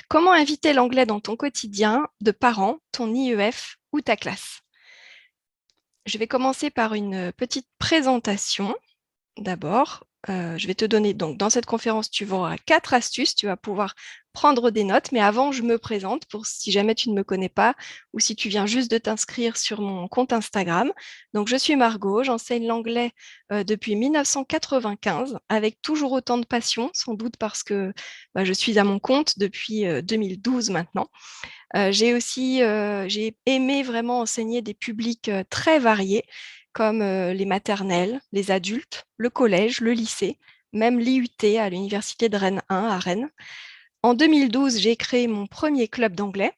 Comment inviter l'anglais dans ton quotidien de parent, ton IEF ou ta classe? Je vais commencer par une petite présentation d'abord. Je vais te donner, donc dans cette conférence, tu auras 4 astuces, tu vas pouvoir prendre des notes, mais avant, je me présente pour si jamais tu ne me connais pas ou si tu viens juste de t'inscrire sur mon compte Instagram. Donc, je suis Margot, j'enseigne l'anglais depuis 1995 avec toujours autant de passion, sans doute parce que je suis à mon compte depuis 2012 maintenant. J'ai aimé vraiment enseigner des publics très variés, comme les maternelles, les adultes, le collège, le lycée, même l'IUT à l'Université de Rennes 1 à Rennes. En 2012, j'ai créé mon premier club d'anglais.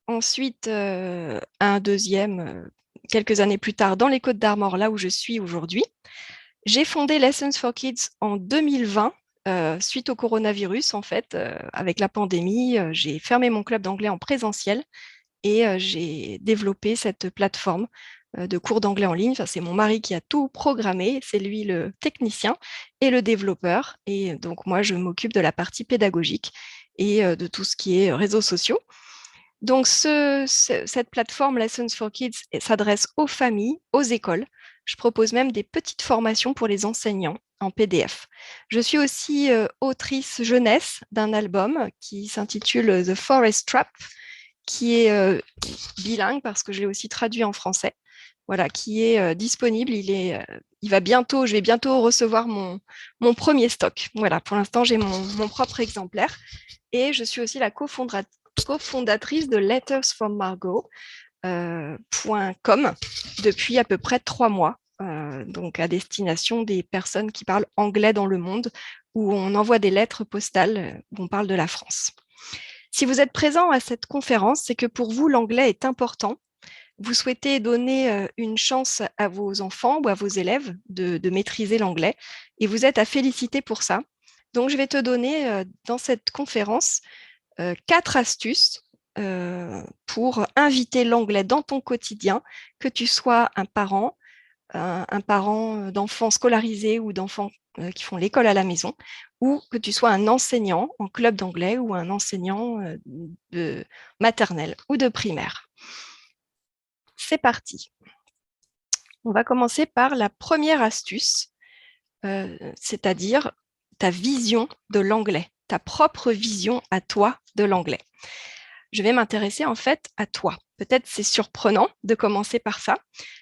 Ensuite, un deuxième, quelques années plus tard, dans les Côtes d'Armor, là où je suis aujourd'hui. J'ai fondé Lessons for Kids en 2020, suite au coronavirus, en fait, avec la pandémie. J'ai fermé mon club d'anglais en présentiel et j'ai développé cette plateforme de cours d'anglais en ligne. Enfin, c'est mon mari qui a tout programmé, c'est lui le technicien et le développeur. Et donc, moi, je m'occupe de la partie pédagogique et de tout ce qui est réseaux sociaux. Donc, cette plateforme Lessons for Kids s'adresse aux familles, aux écoles. Je propose même des petites formations pour les enseignants en PDF. Je suis aussi autrice jeunesse d'un album qui s'intitule The Forest Trap, qui est bilingue parce que je l'ai aussi traduit en français. Voilà, qui est disponible. Je vais bientôt recevoir mon premier stock. Voilà, pour l'instant, j'ai mon propre exemplaire. Et je suis aussi la cofondatrice de lettersfrommargot.com depuis à peu près 3 mois, donc à destination des personnes qui parlent anglais dans le monde, où on envoie des lettres postales où on parle de la France. Si vous êtes présent à cette conférence, c'est que pour vous, l'anglais est important. Vous souhaitez donner une chance à vos enfants ou à vos élèves de maîtriser l'anglais et vous êtes à féliciter pour ça. Donc, je vais te donner dans cette conférence 4 astuces pour inviter l'anglais dans ton quotidien, que tu sois un parent d'enfants scolarisés ou d'enfants qui font l'école à la maison, ou que tu sois un enseignant en club d'anglais ou un enseignant de maternelle ou de primaire. C'est parti. On va commencer par la première astuce, c'est-à-dire ta vision de l'anglais, ta propre vision à toi de l'anglais. Je vais m'intéresser en fait à toi. Peut-être c'est surprenant de commencer par ça,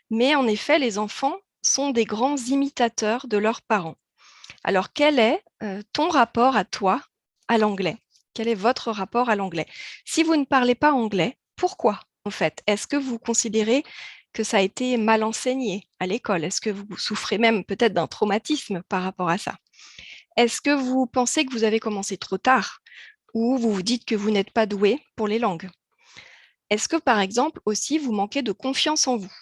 mais en effet, les enfants sont des grands imitateurs de leurs parents. Alors, quel est ton rapport à toi à l'anglais? Quel est votre rapport à l'anglais? Si vous ne parlez pas anglais, pourquoi en fait? Est-ce que vous considérez que ça a été mal enseigné à l'école? Est-ce que vous souffrez même peut-être d'un traumatisme par rapport à ça? Est-ce que vous pensez que vous avez commencé trop tard ou vous vous dites que vous n'êtes pas doué pour les langues? Est-ce que, par exemple, aussi, vous manquez de confiance en vous?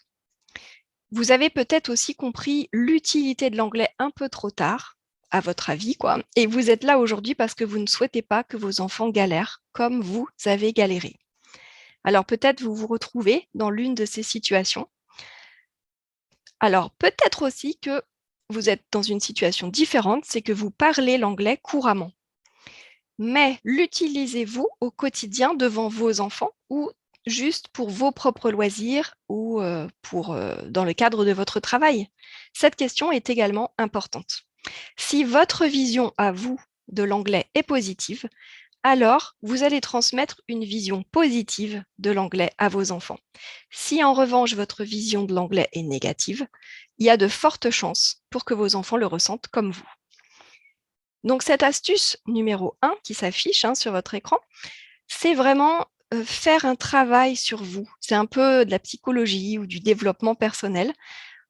Vous avez peut-être aussi compris l'utilité de l'anglais un peu trop tard, à votre avis, quoi, et vous êtes là aujourd'hui parce que vous ne souhaitez pas que vos enfants galèrent comme vous avez galéré. Alors peut-être vous vous retrouvez dans l'une de ces situations. Alors peut-être aussi que vous êtes dans une situation différente, c'est que vous parlez l'anglais couramment. Mais l'utilisez-vous au quotidien devant vos enfants ou juste pour vos propres loisirs ou dans le cadre de votre travail? Cette question est également importante. Si votre vision à vous de l'anglais est positive, alors vous allez transmettre une vision positive de l'anglais à vos enfants. Si en revanche votre vision de l'anglais est négative, il y a de fortes chances pour que vos enfants le ressentent comme vous. Donc cette astuce numéro 1 qui s'affiche sur votre écran, c'est vraiment faire un travail sur vous. C'est un peu de la psychologie ou du développement personnel.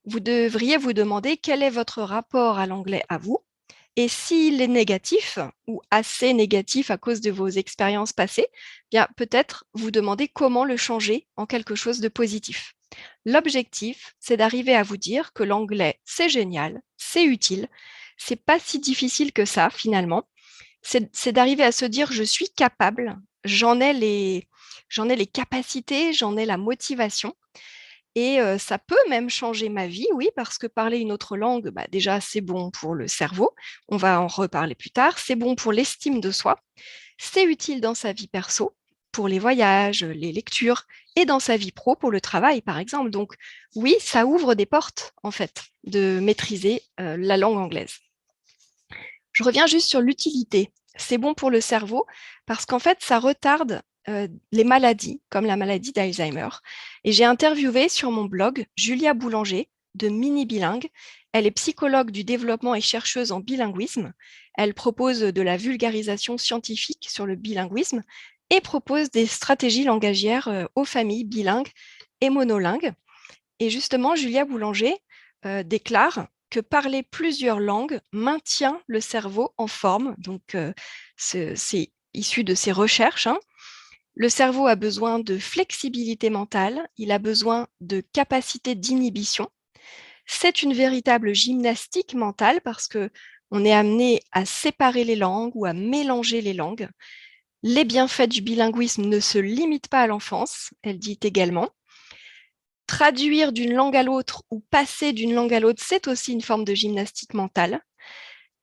Vous devriez vous demander quel est votre rapport à l'anglais à vous et s'il est négatif ou assez négatif à cause de vos expériences passées, bien peut-être vous demander comment le changer en quelque chose de positif. L'objectif, c'est d'arriver à vous dire que l'anglais, c'est génial, c'est utile, c'est pas si difficile que ça finalement. C'est d'arriver à se dire je suis capable, j'en ai les capacités, j'en ai la motivation et ça peut même changer ma vie, oui, parce que parler une autre langue, déjà, c'est bon pour le cerveau. On va en reparler plus tard. C'est bon pour l'estime de soi. C'est utile dans sa vie perso, pour les voyages, les lectures, et dans sa vie pro, pour le travail, par exemple. Donc oui, ça ouvre des portes, en fait, de maîtriser la langue anglaise. Je reviens juste sur l'utilité. C'est bon pour le cerveau parce qu'en fait, ça retarde les maladies, comme la maladie d'Alzheimer. Et j'ai interviewé sur mon blog Julia Boulanger de Mini Bilingue. Elle est psychologue du développement et chercheuse en bilinguisme. Elle propose de la vulgarisation scientifique sur le bilinguisme et propose des stratégies langagières aux familles bilingues et monolingues. Et justement, Julia Boulanger déclare que parler plusieurs langues maintient le cerveau en forme. Donc, c'est issu de ses recherches. Le cerveau a besoin de flexibilité mentale, il a besoin de capacité d'inhibition. C'est une véritable gymnastique mentale parce que on est amené à séparer les langues ou à mélanger les langues. Les bienfaits du bilinguisme ne se limitent pas à l'enfance, elle dit également. Traduire d'une langue à l'autre ou passer d'une langue à l'autre, c'est aussi une forme de gymnastique mentale.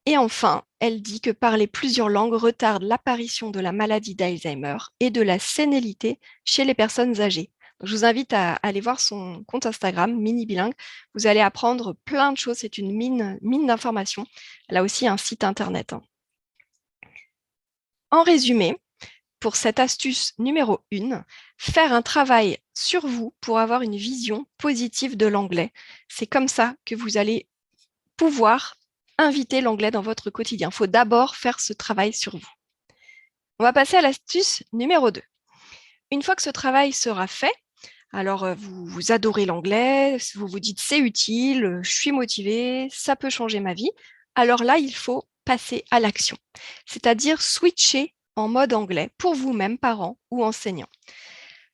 Et enfin, elle dit que parler plusieurs langues retarde l'apparition de la maladie d'Alzheimer et de la sénilité chez les personnes âgées. Donc, je vous invite à aller voir son compte Instagram, Mini Bilingue. Vous allez apprendre plein de choses. C'est une mine d'informations. Elle a aussi un site internet. En résumé, pour cette astuce numéro 1, faire un travail sur vous pour avoir une vision positive de l'anglais. C'est comme ça que vous allez pouvoir inviter l'anglais dans votre quotidien. Il faut d'abord faire ce travail sur vous. On va passer à l'astuce numéro 2. Une fois que ce travail sera fait, alors vous adorez l'anglais, vous vous dites c'est utile, je suis motivé, ça peut changer ma vie. Alors là, il faut passer à l'action, c'est-à-dire switcher en mode anglais pour vous-même, parents ou enseignants.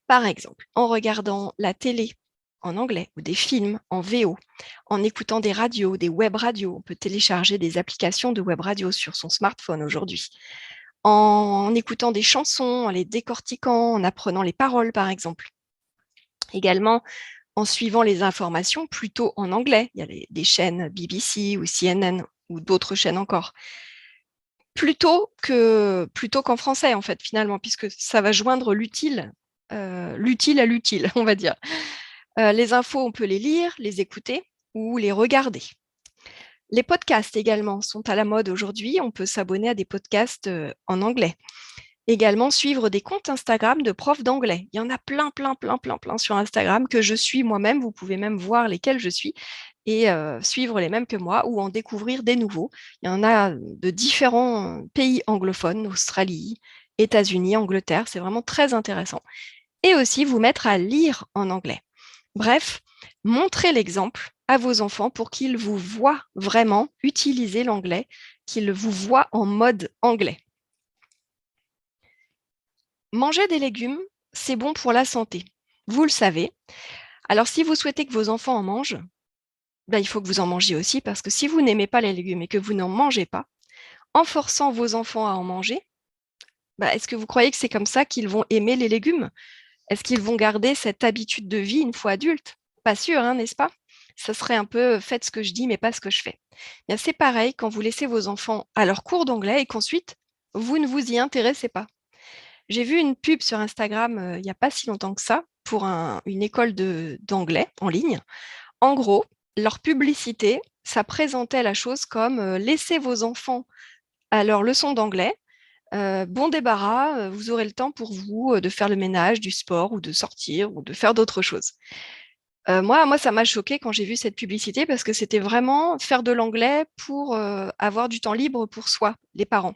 Par exemple, en regardant la télé en anglais ou des films en VO, en écoutant des radios, des web radios. On peut télécharger des applications de web radio sur son smartphone aujourd'hui. En écoutant des chansons, en les décortiquant, en apprenant les paroles, par exemple. Également, en suivant les informations plutôt en anglais. Il y a des chaînes BBC ou CNN ou d'autres chaînes encore. Plutôt qu'en français, en fait, finalement, puisque ça va joindre l'utile à l'utile, on va dire. Les infos, on peut les lire, les écouter ou les regarder. Les podcasts également sont à la mode aujourd'hui. On peut s'abonner à des podcasts en anglais. Également, suivre des comptes Instagram de profs d'anglais. Il y en a plein sur Instagram que je suis moi-même. Vous pouvez même voir lesquels je suis et suivre les mêmes que moi ou en découvrir des nouveaux. Il y en a de différents pays anglophones, Australie, États-Unis, Angleterre. C'est vraiment très intéressant. Et aussi vous mettre à lire en anglais. Bref, montrez l'exemple à vos enfants pour qu'ils vous voient vraiment utiliser l'anglais, qu'ils vous voient en mode anglais. Manger des légumes, c'est bon pour la santé. Vous le savez. Alors, si vous souhaitez que vos enfants en mangent, il faut que vous en mangiez aussi, parce que si vous n'aimez pas les légumes et que vous n'en mangez pas, en forçant vos enfants à en manger, est-ce que vous croyez que c'est comme ça qu'ils vont aimer les légumes? Est-ce qu'ils vont garder cette habitude de vie une fois adultes? Pas sûr, n'est-ce pas? Ça serait un peu faites ce que je dis, mais pas ce que je fais. C'est pareil quand vous laissez vos enfants à leur cours d'anglais et qu'ensuite, vous ne vous y intéressez pas. J'ai vu une pub sur Instagram il n'y a pas si longtemps que ça pour une école d'anglais en ligne. En gros, leur publicité, ça présentait la chose comme laissez vos enfants à leur leçon d'anglais. Bon débarras, vous aurez le temps pour vous de faire le ménage, du sport ou de sortir ou de faire d'autres choses. Moi, ça m'a choquée quand j'ai vu cette publicité parce que c'était vraiment faire de l'anglais pour avoir du temps libre pour soi, les parents.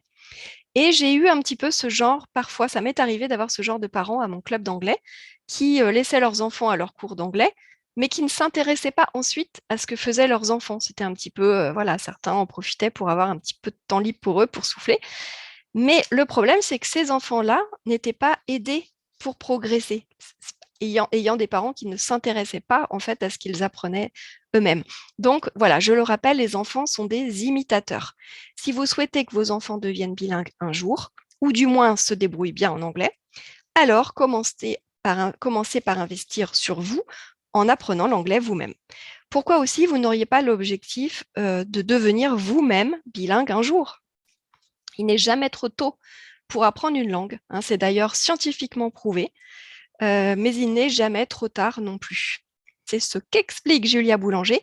Et j'ai eu un petit peu ce genre, parfois, ça m'est arrivé d'avoir ce genre de parents à mon club d'anglais qui laissaient leurs enfants à leur cours d'anglais, mais qui ne s'intéressaient pas ensuite à ce que faisaient leurs enfants. C'était un petit peu, voilà, certains en profitaient pour avoir un petit peu de temps libre pour eux, pour souffler. Mais le problème, c'est que ces enfants-là n'étaient pas aidés pour progresser, ayant des parents qui ne s'intéressaient pas en fait à ce qu'ils apprenaient eux-mêmes. Donc voilà, je le rappelle, les enfants sont des imitateurs. Si vous souhaitez que vos enfants deviennent bilingues un jour, ou du moins se débrouillent bien en anglais, alors commencez par investir sur vous en apprenant l'anglais vous-même. Pourquoi aussi vous n'auriez pas l'objectif de devenir vous-même bilingue un jour? Il n'est jamais trop tôt pour apprendre une langue, hein, c'est d'ailleurs scientifiquement prouvé, mais il n'est jamais trop tard non plus. C'est ce qu'explique Julia Boulanger.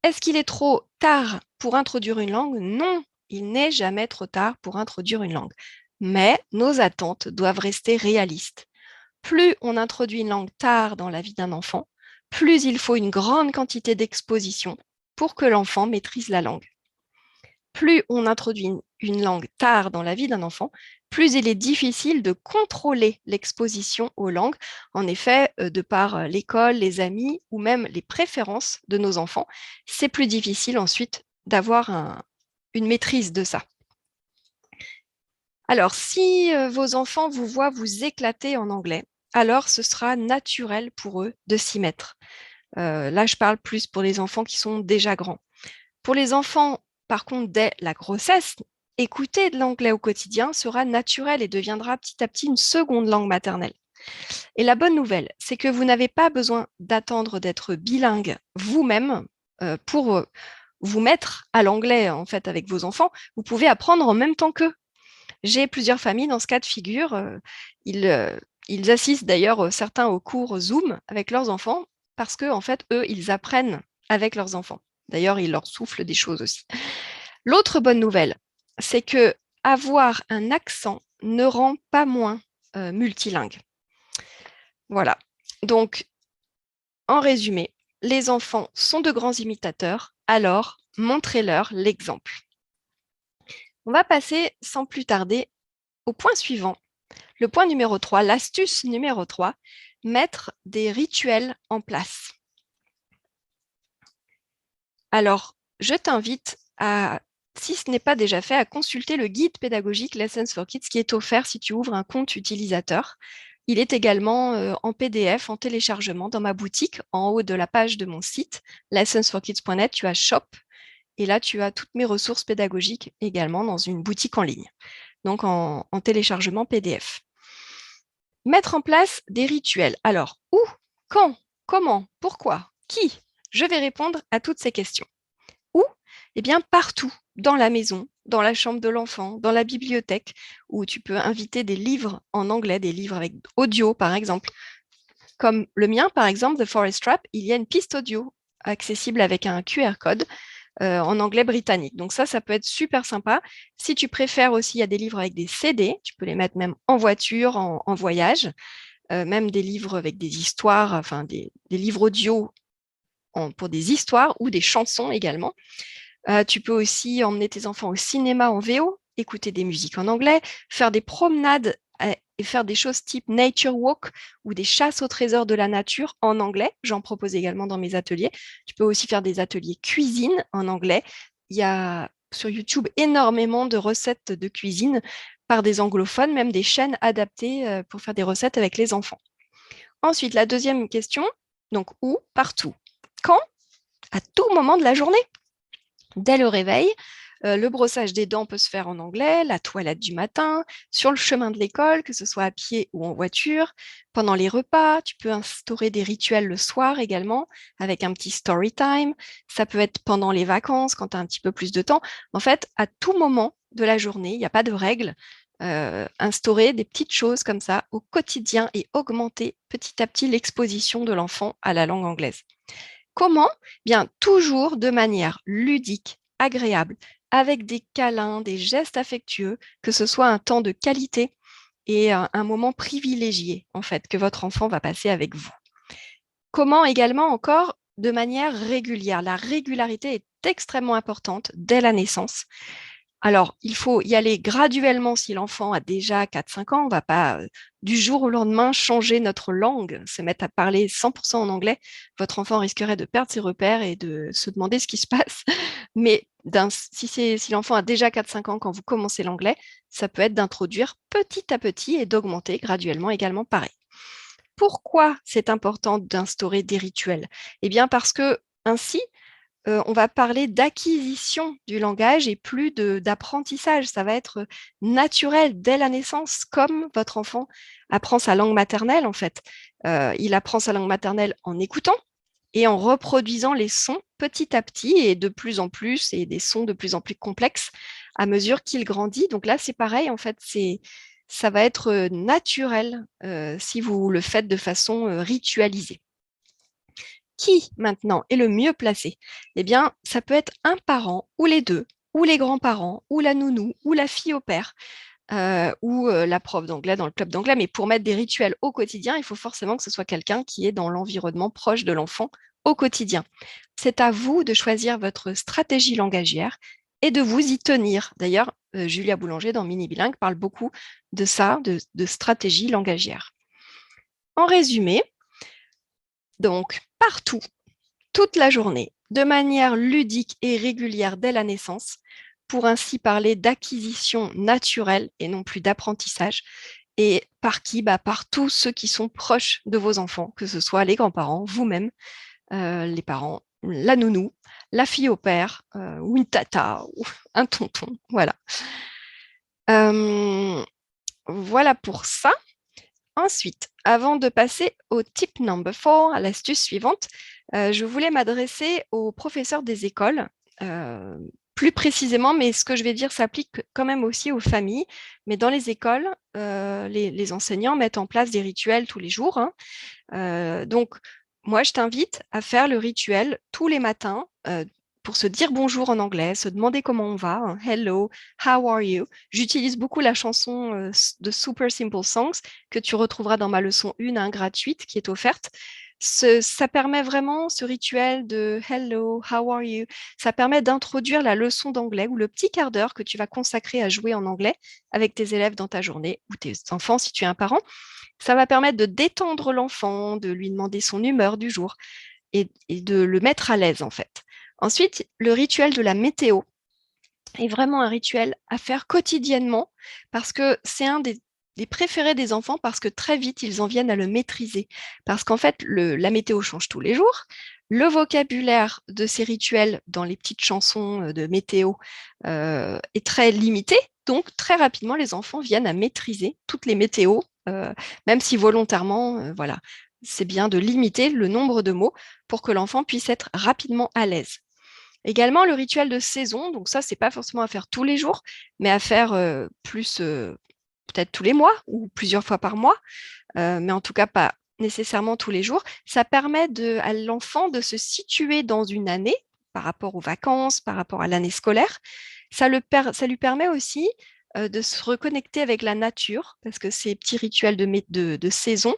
Est-ce qu'il est trop tard pour introduire une langue? Non, il n'est jamais trop tard pour introduire une langue. Mais nos attentes doivent rester réalistes. Plus on introduit une langue tard dans la vie d'un enfant, plus il faut une grande quantité d'exposition pour que l'enfant maîtrise la langue. Plus on introduit une langue tard dans la vie d'un enfant, plus il est difficile de contrôler l'exposition aux langues. En effet, de par l'école, les amis ou même les préférences de nos enfants, c'est plus difficile ensuite d'avoir une maîtrise de ça. Alors, si vos enfants vous voient vous éclater en anglais, alors ce sera naturel pour eux de s'y mettre. Là, je parle plus pour les enfants qui sont déjà grands. Pour les enfants, par contre, dès la grossesse, écouter de l'anglais au quotidien sera naturel et deviendra petit à petit une seconde langue maternelle. Et la bonne nouvelle, c'est que vous n'avez pas besoin d'attendre d'être bilingue vous-même pour vous mettre à l'anglais en fait avec vos enfants. Vous pouvez apprendre en même temps qu'eux. J'ai plusieurs familles dans ce cas de figure. Ils assistent d'ailleurs certains aux cours Zoom avec leurs enfants parce que en fait, eux, ils apprennent avec leurs enfants. D'ailleurs, ils leur soufflent des choses aussi. L'autre bonne nouvelle, c'est que avoir un accent ne rend pas moins multilingue. Voilà. Donc, en résumé, les enfants sont de grands imitateurs, alors montrez-leur l'exemple. On va passer sans plus tarder au point suivant. Le point numéro 3, l'astuce numéro 3, mettre des rituels en place. Alors, je t'invite à, si ce n'est pas déjà fait, à consulter le guide pédagogique Lessons for Kids qui est offert si tu ouvres un compte utilisateur. Il est également en PDF, en téléchargement dans ma boutique, en haut de la page de mon site, lessonsforkids.net, tu as Shop, et là, tu as toutes mes ressources pédagogiques également dans une boutique en ligne, donc en téléchargement PDF. Mettre en place des rituels. Alors, où, quand, comment, pourquoi, qui? Je vais répondre à toutes ces questions. Où? Eh bien, partout, dans la maison, dans la chambre de l'enfant, dans la bibliothèque, où tu peux inviter des livres en anglais, des livres avec audio, par exemple. Comme le mien, par exemple, The Forest Trap, il y a une piste audio accessible avec un QR code en anglais britannique. Donc ça peut être super sympa. Si tu préfères aussi, il y a des livres avec des CD, tu peux les mettre même en voiture, en voyage, même des livres avec des histoires, enfin des livres audio pour des histoires ou des chansons également. Tu peux aussi emmener tes enfants au cinéma en VO, écouter des musiques en anglais, faire des promenades et faire des choses type nature walk ou des chasses au trésor de la nature en anglais. J'en propose également dans mes ateliers. Tu peux aussi faire des ateliers cuisine en anglais. Il y a sur YouTube énormément de recettes de cuisine par des anglophones, même des chaînes adaptées pour faire des recettes avec les enfants. Ensuite, la deuxième question, donc où? Partout. Quand? À tout moment de la journée. Dès le réveil, le brossage des dents peut se faire en anglais, la toilette du matin, sur le chemin de l'école, que ce soit à pied ou en voiture, pendant les repas, tu peux instaurer des rituels le soir également, avec un petit story time. Ça peut être pendant les vacances, quand tu as un petit peu plus de temps. En fait, à tout moment de la journée, il n'y a pas de règles. Instaurer des petites choses comme ça au quotidien et augmenter petit à petit l'exposition de l'enfant à la langue anglaise. Comment? Bien, toujours de manière ludique, agréable, avec des câlins, des gestes affectueux, que ce soit un temps de qualité et un moment privilégié, en fait, que votre enfant va passer avec vous. Comment également encore? De manière régulière. La régularité est extrêmement importante dès la naissance. Alors, il faut y aller graduellement si l'enfant a déjà 4-5 ans. On ne va pas du jour au lendemain changer notre langue, se mettre à parler 100% en anglais. Votre enfant risquerait de perdre ses repères et de se demander ce qui se passe. Mais si l'enfant a déjà 4-5 ans quand vous commencez l'anglais, ça peut être d'introduire petit à petit et d'augmenter graduellement également pareil. Pourquoi c'est important d'instaurer des rituels? Eh bien parce que ainsi, on va parler d'acquisition du langage et plus d'apprentissage. Ça va être naturel dès la naissance, comme votre enfant apprend sa langue maternelle en fait. Il apprend sa langue maternelle en écoutant et en reproduisant les sons petit à petit et de plus en plus, et des sons de plus en plus complexes à mesure qu'il grandit. Donc là, c'est pareil, en fait, ça va être naturel si vous le faites de façon ritualisée. Qui maintenant est le mieux placé? Eh bien, ça peut être un parent ou les deux, ou les grands-parents, ou la nounou, ou la fille au père, ou la prof d'anglais dans le club d'anglais. Mais pour mettre des rituels au quotidien, il faut forcément que ce soit quelqu'un qui est dans l'environnement proche de l'enfant au quotidien. C'est à vous de choisir votre stratégie langagière et de vous y tenir. D'ailleurs, Julia Boulanger dans Mini Bilingue parle beaucoup de ça, de stratégie langagière. En résumé, donc partout, toute la journée, de manière ludique et régulière dès la naissance, pour ainsi parler d'acquisition naturelle et non plus d'apprentissage. Et par qui? Par tous ceux qui sont proches de vos enfants, que ce soit les grands-parents, vous-même, les parents, la nounou, la fille au père, ou une tata, ou un tonton. Voilà. Voilà pour ça. Ensuite, avant de passer au tip number 4, à l'astuce suivante, je voulais m'adresser aux professeurs des écoles, plus précisément, mais ce que je vais dire s'applique quand même aussi aux familles. Mais dans les écoles, les enseignants mettent en place des rituels tous les jours, hein. Donc, moi, je t'invite à faire le rituel tous les matins pour se dire bonjour en anglais, se demander comment on va, hein. Hello, how are you? J'utilise beaucoup la chanson de Super Simple Songs que tu retrouveras dans ma leçon 1 hein, gratuite qui est offerte. Ça permet vraiment, ce rituel de Hello, how are you? Ça permet d'introduire la leçon d'anglais ou le petit quart d'heure que tu vas consacrer à jouer en anglais avec tes élèves dans ta journée ou tes enfants si tu es un parent. Ça va permettre de détendre l'enfant, de lui demander son humeur du jour et de le mettre à l'aise en fait. Ensuite, le rituel de la météo est vraiment un rituel à faire quotidiennement parce que c'est un des préférés des enfants parce que très vite, ils en viennent à le maîtriser. Parce qu'en fait, la météo change tous les jours. Le vocabulaire de ces rituels dans les petites chansons de météo est très limité. Donc, très rapidement, les enfants viennent à maîtriser toutes les météos, même si volontairement, voilà, c'est bien de limiter le nombre de mots pour que l'enfant puisse être rapidement à l'aise. Également, le rituel de saison, donc ça, c'est pas forcément à faire tous les jours, mais à faire plus peut-être tous les mois ou plusieurs fois par mois, mais en tout cas pas nécessairement tous les jours. Ça permet à l'enfant de se situer dans une année par rapport aux vacances, par rapport à l'année scolaire. Ça lui permet aussi de se reconnecter avec la nature, parce que ces petits rituels de saison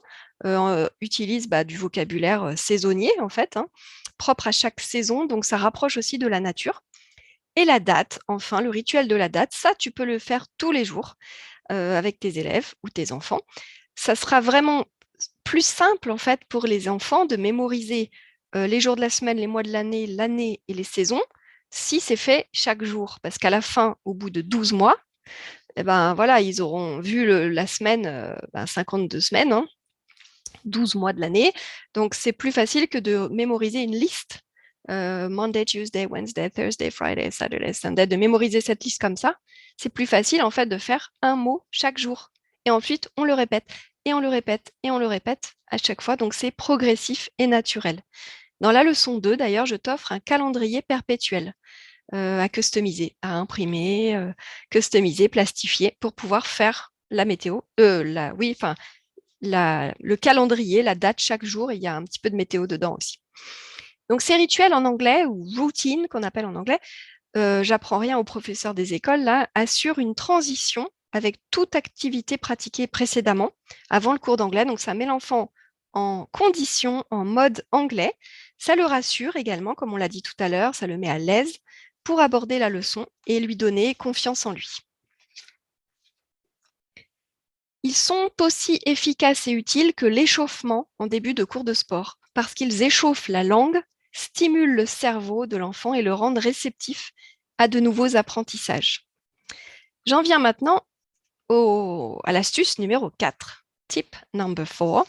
utilisent du vocabulaire saisonnier, en fait, hein, propre à chaque saison, donc ça rapproche aussi de la nature. Et la date, enfin, le rituel de la date, ça, tu peux le faire tous les jours avec tes élèves ou tes enfants. Ça sera vraiment plus simple, en fait, pour les enfants de mémoriser les jours de la semaine, les mois de l'année et les saisons, si c'est fait chaque jour. Parce qu'à la fin, au bout de 12 mois, eh ben, voilà, ils auront vu la semaine, 52 semaines, hein, 12 mois de l'année. Donc, c'est plus facile que de mémoriser une liste. Monday, Tuesday, Wednesday, Thursday, Friday, Saturday, Sunday, de mémoriser cette liste comme ça. C'est plus facile, en fait, de faire un mot chaque jour. Et ensuite, on le répète, et on le répète, et on le répète à chaque fois. Donc, c'est progressif et naturel. Dans la leçon 2, d'ailleurs, je t'offre un calendrier perpétuel à customiser, à imprimer, customiser, plastifier pour pouvoir faire la météo, le calendrier, la date chaque jour, et il y a un petit peu de météo dedans aussi. Donc ces rituels en anglais, ou routines qu'on appelle en anglais, j'apprends rien aux professeurs des écoles, là, assurent une transition avec toute activité pratiquée précédemment, avant le cours d'anglais. Donc ça met l'enfant en condition, en mode anglais. Ça le rassure également, comme on l'a dit tout à l'heure, ça le met à l'aise pour aborder la leçon et lui donner confiance en lui. Ils sont aussi efficaces et utiles que l'échauffement en début de cours de sport, parce qu'ils échauffent la langue, stimulent le cerveau de l'enfant et le rendent réceptif à de nouveaux apprentissages. J'en viens maintenant à l'astuce numéro 4, tip number 4.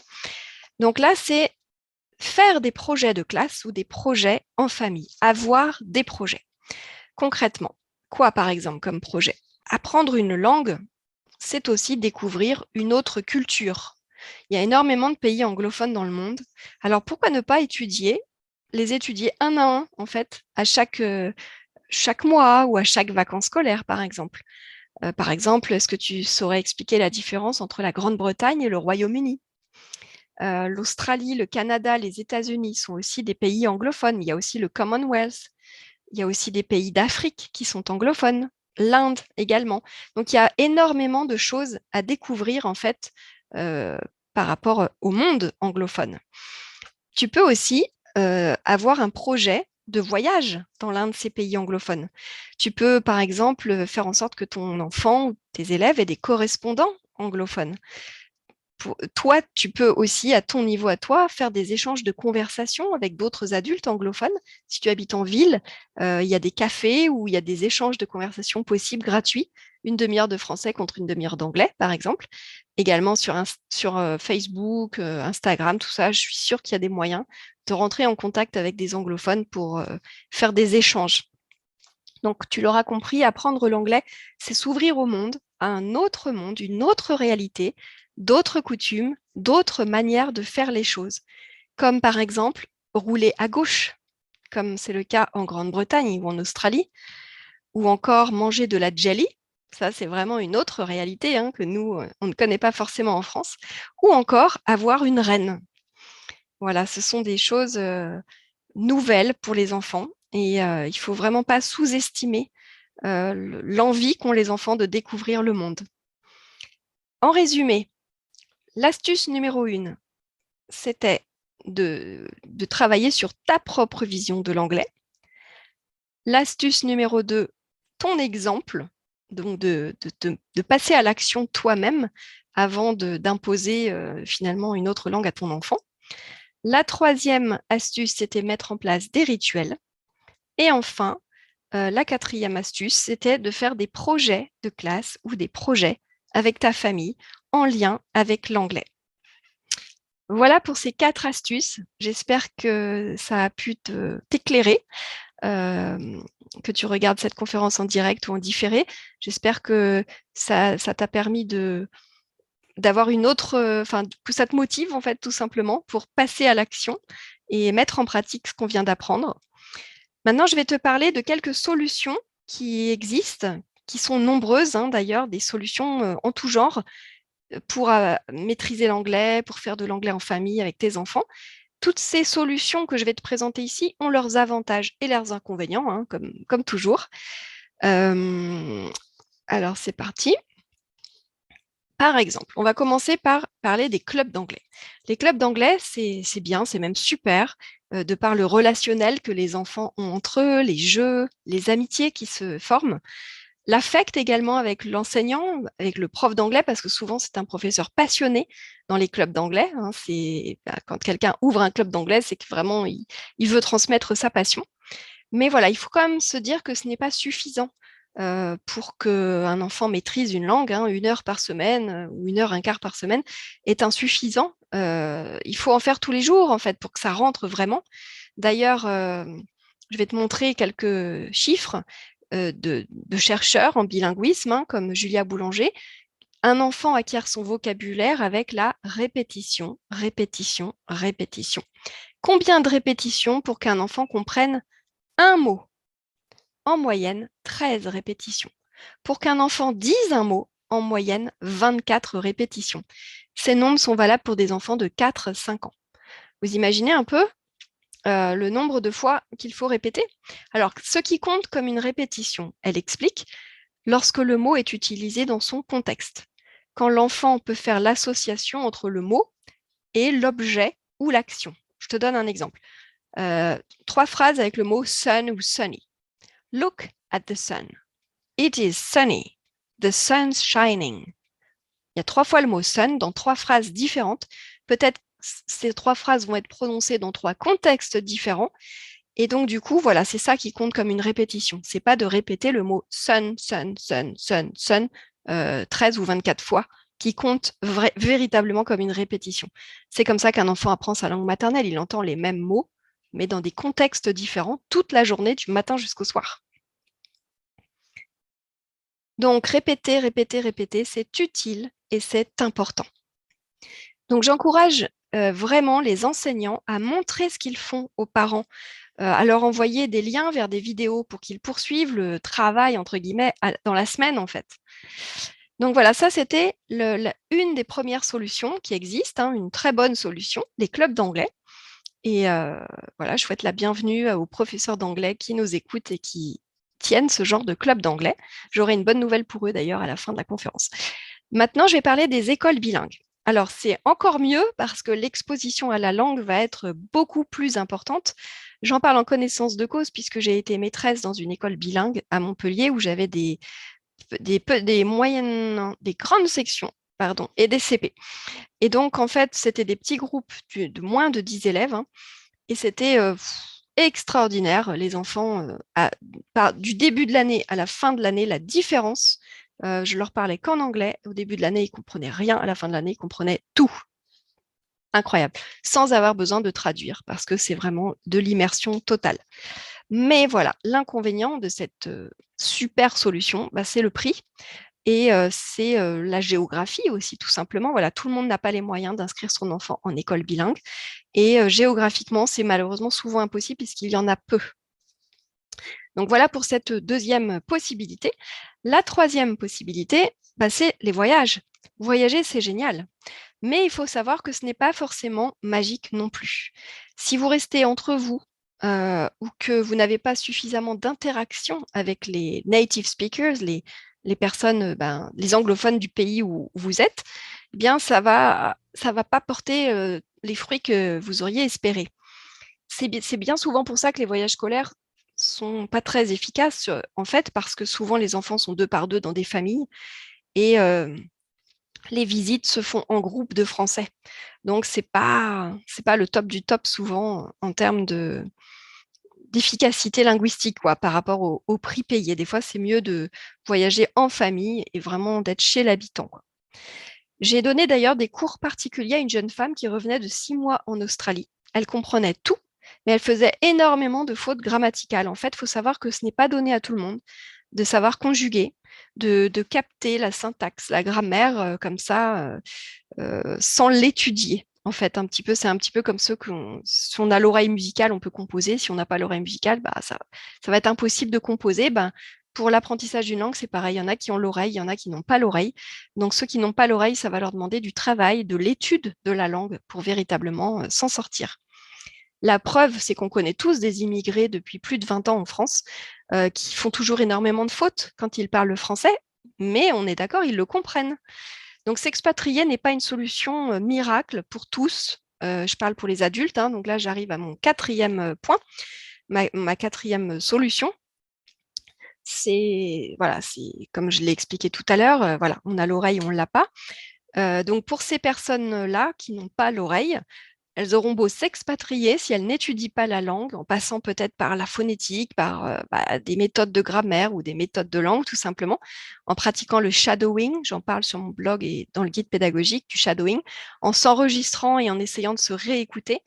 Donc là, c'est faire des projets de classe ou des projets en famille, avoir des projets. Concrètement, quoi par exemple comme projet? Apprendre une langue, c'est aussi découvrir une autre culture. Il y a énormément de pays anglophones dans le monde. Alors pourquoi ne pas les étudier un à un, en fait, à chaque mois ou à chaque vacances scolaires, par exemple. Par exemple, est-ce que tu saurais expliquer la différence entre la Grande-Bretagne et le Royaume-Uni? L'Australie, le Canada, les États-Unis sont aussi des pays anglophones. Il y a aussi le Commonwealth. Il y a aussi des pays d'Afrique qui sont anglophones. L'Inde également. Donc, il y a énormément de choses à découvrir, en fait, euh, par rapport au monde anglophone. Tu peux aussi avoir un projet de voyage dans l'un de ces pays anglophones. Tu peux, par exemple, faire en sorte que ton enfant ou tes élèves aient des correspondants anglophones. Toi, tu peux aussi, à ton niveau à toi, faire des échanges de conversations avec d'autres adultes anglophones. Si tu habites en ville, il y a des cafés où il y a des échanges de conversations possibles gratuits, une demi-heure de français contre une demi-heure d'anglais, par exemple. Également sur Facebook, Instagram, tout ça, je suis sûre qu'il y a des moyens de rentrer en contact avec des anglophones pour faire des échanges. Donc, tu l'auras compris, apprendre l'anglais, c'est s'ouvrir au monde, à un autre monde, une autre réalité, d'autres coutumes, d'autres manières de faire les choses, comme par exemple rouler à gauche, comme c'est le cas en Grande-Bretagne ou en Australie, ou encore manger de la jelly. Ça, c'est vraiment une autre réalité hein, que nous, on ne connaît pas forcément en France, ou encore avoir une reine. Voilà, ce sont des choses nouvelles pour les enfants et il ne faut vraiment pas sous-estimer l'envie qu'ont les enfants de découvrir le monde. En résumé, l'astuce numéro 1, c'était de travailler sur ta propre vision de l'anglais. L'astuce numéro 2, ton exemple, donc de passer à l'action toi-même avant d'imposer finalement une autre langue à ton enfant. La troisième astuce, c'était mettre en place des rituels. Et enfin, la quatrième astuce, c'était de faire des projets de classe ou des projets avec ta famille en lien avec l'anglais. Voilà pour ces 4 astuces. J'espère que ça a pu t'éclairer, que tu regardes cette conférence en direct ou en différé. J'espère que ça t'a permis d'avoir une autre, que ça te motive en fait tout simplement pour passer à l'action et mettre en pratique ce qu'on vient d'apprendre. Maintenant, je vais te parler de quelques solutions qui existent, qui sont nombreuses hein, d'ailleurs, des solutions en tout genre pour maîtriser l'anglais, pour faire de l'anglais en famille avec tes enfants. Toutes ces solutions que je vais te présenter ici ont leurs avantages et leurs inconvénients, hein, comme toujours. Alors, c'est parti. Par exemple, on va commencer par parler des clubs d'anglais. Les clubs d'anglais, c'est bien, c'est même super, de par le relationnel que les enfants ont entre eux, les jeux, les amitiés qui se forment. L'affect également avec l'enseignant, avec le prof d'anglais, parce que souvent c'est un professeur passionné dans les clubs d'anglais. Hein, quand quelqu'un ouvre un club d'anglais, c'est que vraiment il veut transmettre sa passion. Mais voilà, il faut quand même se dire que ce n'est pas suffisant pour qu'un enfant maîtrise une langue. Hein, 1 heure par semaine ou 1 heure, 1 quart par semaine est insuffisant. Il faut en faire tous les jours, en fait, pour que ça rentre vraiment. D'ailleurs, je vais te montrer quelques chiffres de chercheurs en bilinguisme, hein, comme Julia Boulanger. Un enfant acquiert son vocabulaire avec la répétition, répétition, répétition. Combien de répétitions pour qu'un enfant comprenne un mot? En moyenne, 13 répétitions. Pour qu'un enfant dise un mot, en moyenne, 24 répétitions. Ces nombres sont valables pour des enfants de 4-5 ans. Vous imaginez un peu le nombre de fois qu'il faut répéter? Alors, ce qui compte comme une répétition, elle explique, lorsque le mot est utilisé dans son contexte, quand l'enfant peut faire l'association entre le mot et l'objet ou l'action. Je te donne un exemple. 3 phrases avec le mot sun ou sunny. Look at the sun. It is sunny. The sun's shining. Il y a 3 fois le mot sun dans 3 phrases différentes. Peut-être ces 3 phrases vont être prononcées dans 3 contextes différents. Et donc, du coup, voilà, c'est ça qui compte comme une répétition. C'est pas de répéter le mot sun, sun, sun, sun, sun 13 ou 24 fois, qui compte véritablement comme une répétition. C'est comme ça qu'un enfant apprend sa langue maternelle. Il entend les mêmes mots, mais dans des contextes différents, toute la journée, du matin jusqu'au soir. Donc, répéter, répéter, répéter, c'est utile et c'est important. Donc, j'encourage vraiment les enseignants à montrer ce qu'ils font aux parents à leur envoyer des liens vers des vidéos pour qu'ils poursuivent le travail, entre guillemets, dans la semaine, en fait. Donc voilà, ça, c'était une des premières solutions qui existent, hein, une très bonne solution, les clubs d'anglais. Et voilà, je souhaite la bienvenue aux professeurs d'anglais qui nous écoutent et qui tiennent ce genre de club d'anglais. J'aurai une bonne nouvelle pour eux d'ailleurs à la fin de la conférence. Maintenant, je vais parler des écoles bilingues. Alors, c'est encore mieux parce que l'exposition à la langue va être beaucoup plus importante. J'en parle en connaissance de cause puisque j'ai été maîtresse dans une école bilingue à Montpellier où j'avais des moyennes, non, des grandes sections, pardon, et des CP. Et donc, en fait, c'était des petits groupes de moins de 10 élèves, hein, et c'était extraordinaire. Les enfants, du début de l'année à la fin de l'année, la différence, je leur parlais qu'en anglais. Au début de l'année, ils ne comprenaient rien. À la fin de l'année, ils comprenaient tout. Incroyable. Sans avoir besoin de traduire, parce que c'est vraiment de l'immersion totale. Mais voilà, l'inconvénient de cette super solution, bah, c'est le prix. Et c'est la géographie aussi, tout simplement. Voilà, tout le monde n'a pas les moyens d'inscrire son enfant en école bilingue. Et géographiquement, c'est malheureusement souvent impossible puisqu'il y en a peu. Donc voilà pour cette deuxième possibilité. La troisième possibilité, bah, c'est les voyages. Voyager, c'est génial. Mais il faut savoir que ce n'est pas forcément magique non plus. Si vous restez entre vous, ou que vous n'avez pas suffisamment d'interaction avec les native speakers, les personnes, les anglophones du pays où vous êtes, eh bien ça va pas porter les fruits que vous auriez espérés. C'est bien souvent pour ça que les voyages scolaires sont pas très efficaces, en fait, parce que souvent les enfants sont deux par deux dans des familles et les visites se font en groupe de français. Donc c'est pas le top du top souvent en termes d'efficacité linguistique, quoi, par rapport au prix payé. Des fois, c'est mieux de voyager en famille et vraiment d'être chez l'habitant, quoi. J'ai donné d'ailleurs des cours particuliers à une jeune femme qui revenait de 6 mois en Australie. Elle comprenait tout, mais elle faisait énormément de fautes grammaticales. En fait, il faut savoir que ce n'est pas donné à tout le monde de savoir conjuguer, de capter la syntaxe, la grammaire comme ça, sans l'étudier. En fait, c'est un petit peu comme ceux si on a l'oreille musicale, on peut composer. Si on n'a pas l'oreille musicale, ça va être impossible de composer. Pour l'apprentissage d'une langue, c'est pareil. Il y en a qui ont l'oreille, il y en a qui n'ont pas l'oreille. Donc, ceux qui n'ont pas l'oreille, ça va leur demander du travail, de l'étude de la langue pour véritablement s'en sortir. La preuve, c'est qu'on connaît tous des immigrés depuis plus de 20 ans en France qui font toujours énormément de fautes quand ils parlent le français, mais on est d'accord, ils le comprennent. Donc, s'expatrier n'est pas une solution miracle pour tous. Je parle pour les adultes, hein, donc là, j'arrive à mon quatrième point, ma quatrième solution. Voilà, c'est comme je l'ai expliqué tout à l'heure, voilà, on a l'oreille, on ne l'a pas. Donc, pour ces personnes-là qui n'ont pas l'oreille, elles auront beau s'expatrier, si elles n'étudient pas la langue, en passant peut-être par la phonétique, par des méthodes de grammaire ou des méthodes de langue, tout simplement, en pratiquant le shadowing, j'en parle sur mon blog et dans le guide pédagogique du shadowing, en s'enregistrant et en essayant de se réécouter,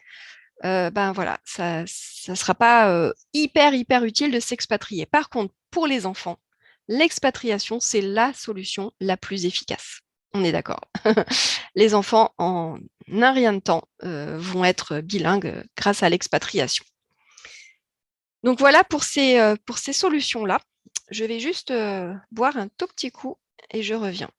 voilà, ça ne sera pas hyper utile de s'expatrier. Par contre, pour les enfants, l'expatriation, c'est la solution la plus efficace. On est d'accord. Les enfants, en un rien de temps, vont être bilingues grâce à l'expatriation. Donc voilà pour ces solutions-là. Je vais juste boire un tout petit coup et je reviens.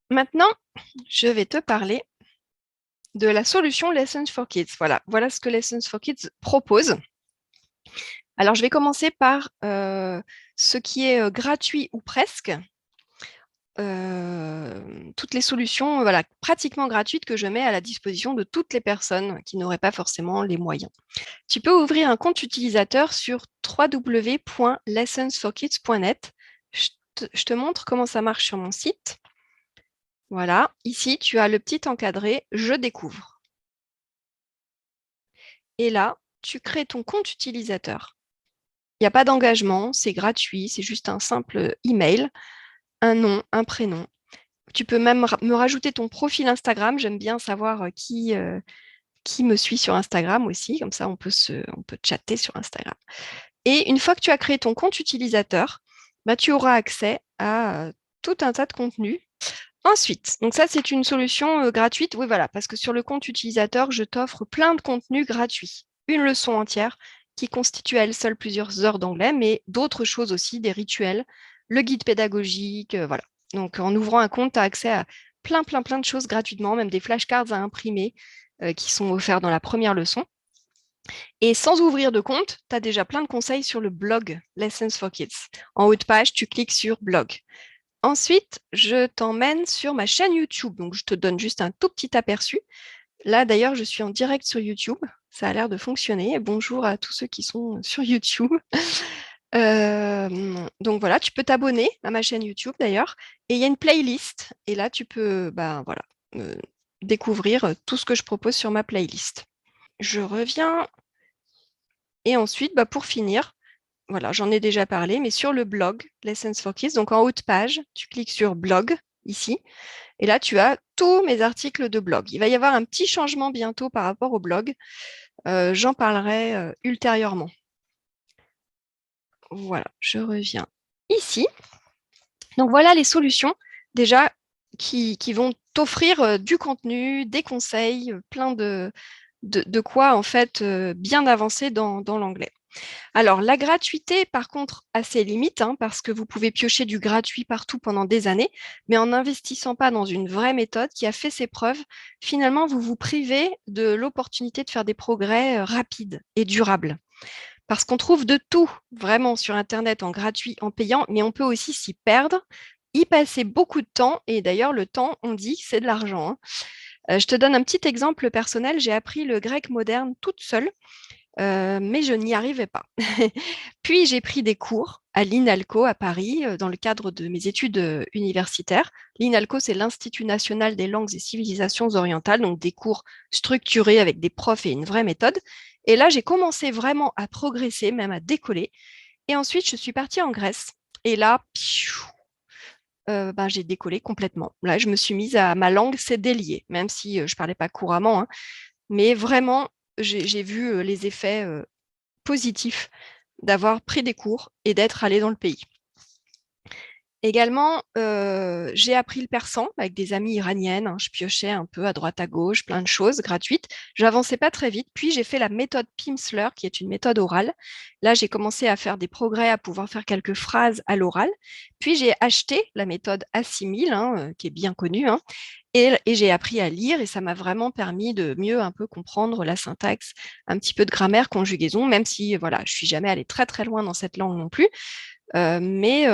Maintenant, je vais te parler de la solution Lessons for Kids. Voilà ce que Lessons for Kids propose. Alors, je vais commencer par ce qui est gratuit ou presque. Toutes les solutions pratiquement gratuites que je mets à la disposition de toutes les personnes qui n'auraient pas forcément les moyens. Tu peux ouvrir un compte utilisateur sur www.lessonsforkids.net. Je te montre comment ça marche sur mon site. Voilà, ici, tu as le petit encadré « Je découvre ». Et là, tu crées ton compte utilisateur. Il n'y a pas d'engagement, c'est gratuit, c'est juste un simple email, un nom, un prénom. Tu peux même me rajouter ton profil Instagram. J'aime bien savoir qui me suit sur Instagram aussi. Comme ça, on peut chatter sur Instagram. Et une fois que tu as créé ton compte utilisateur, bah, tu auras accès à tout un tas de contenus. Ensuite, donc ça, c'est une solution gratuite. Oui, voilà, parce que sur le compte utilisateur, je t'offre plein de contenus gratuits. Une leçon entière qui constitue à elle seule plusieurs heures d'anglais, mais d'autres choses aussi, des rituels, le guide pédagogique, voilà. Donc, en ouvrant un compte, tu as accès à plein de choses gratuitement, même des flashcards à imprimer qui sont offerts dans la première leçon. Et sans ouvrir de compte, tu as déjà plein de conseils sur le blog Lessons for Kids. En haut de page, tu cliques sur blog. Ensuite, je t'emmène sur ma chaîne YouTube. Donc, je te donne juste un tout petit aperçu. Là, d'ailleurs, je suis en direct sur YouTube. Ça a l'air de fonctionner. Bonjour à tous ceux qui sont sur YouTube. Donc voilà, tu peux t'abonner à ma chaîne YouTube d'ailleurs. Et il y a une playlist. Et là, tu peux voilà, découvrir tout ce que je propose sur ma playlist. Je reviens. Et ensuite, pour finir, voilà, j'en ai déjà parlé, mais sur le blog Lessons for Kids, donc en haut de page, tu cliques sur blog ici, et là tu as tous mes articles de blog. Il va y avoir un petit changement bientôt par rapport au blog. J'en parlerai ultérieurement. Voilà, je reviens ici. Donc voilà les solutions déjà qui vont t'offrir du contenu, des conseils, plein de quoi en fait bien avancer dans l'anglais. Alors, la gratuité, par contre, a ses limites, parce que vous pouvez piocher du gratuit partout pendant des années, mais en n'investissant pas dans une vraie méthode qui a fait ses preuves, finalement, vous vous privez de l'opportunité de faire des progrès rapides et durables. Parce qu'on trouve de tout vraiment sur Internet en gratuit, en payant, mais on peut aussi s'y perdre, y passer beaucoup de temps, et d'ailleurs, le temps, on dit, c'est de l'argent. Je te donne un petit exemple personnel. J'ai appris le grec moderne toute seule. Mais je n'y arrivais pas. Puis j'ai pris des cours à l'INALCO à Paris dans le cadre de mes études universitaires. L'INALCO, c'est l'Institut national des langues et civilisations orientales, donc des cours structurés avec des profs et une vraie méthode. Et là, j'ai commencé vraiment à progresser, même à décoller. Et ensuite, je suis partie en Grèce. Et là, j'ai décollé complètement. Là, je me suis mise à ma langue s'est déliée, même si je ne parlais pas couramment, mais vraiment, j'ai vu les effets positif d'avoir pris des cours et d'être allée dans le pays. Également, j'ai appris le persan avec des amies iraniennes. Je piochais un peu à droite à gauche, plein de choses gratuites. Je n'avançais pas très vite. Puis, j'ai fait la méthode Pimsleur, qui est une méthode orale. Là, j'ai commencé à faire des progrès, à pouvoir faire quelques phrases à l'oral. Puis, j'ai acheté la méthode Assimile, qui est bien connue. Et j'ai appris à lire et ça m'a vraiment permis de mieux un peu comprendre la syntaxe, un petit peu de grammaire, conjugaison, même si voilà, je suis jamais allée très loin dans cette langue non plus. Mais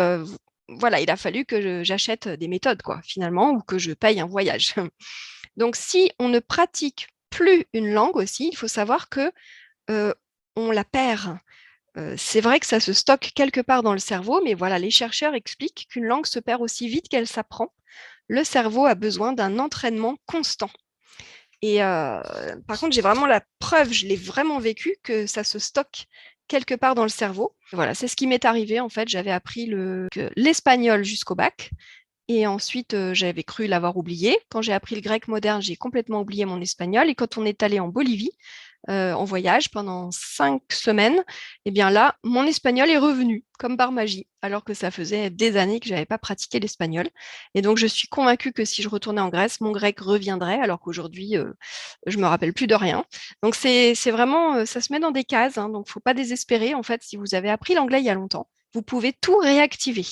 voilà, il a fallu que j'achète des méthodes, quoi, finalement, ou que je paye un voyage. Donc, si on ne pratique plus une langue aussi, il faut savoir que on la perd. C'est vrai que ça se stocke quelque part dans le cerveau, mais voilà, les chercheurs expliquent qu'une langue se perd aussi vite qu'elle s'apprend. Le cerveau a besoin d'un entraînement constant. Et par contre, j'ai vraiment la preuve, je l'ai vraiment vécu, que ça se stocke quelque part dans le cerveau. Voilà, c'est ce qui m'est arrivé en fait. J'avais appris l'espagnol jusqu'au bac. Et ensuite, j'avais cru l'avoir oublié. Quand j'ai appris le grec moderne, j'ai complètement oublié mon espagnol. Et quand on est allé en Bolivie, en voyage pendant 5 semaines, eh bien là, mon espagnol est revenu comme par magie, alors que ça faisait des années que je n'avais pas pratiqué l'espagnol. Et donc, je suis convaincue que si je retournais en Grèce, mon grec reviendrait, alors qu'aujourd'hui, je me rappelle plus de rien. Donc, c'est vraiment, ça se met dans des cases, donc il ne faut pas désespérer. En fait, si vous avez appris l'anglais il y a longtemps, vous pouvez tout réactiver.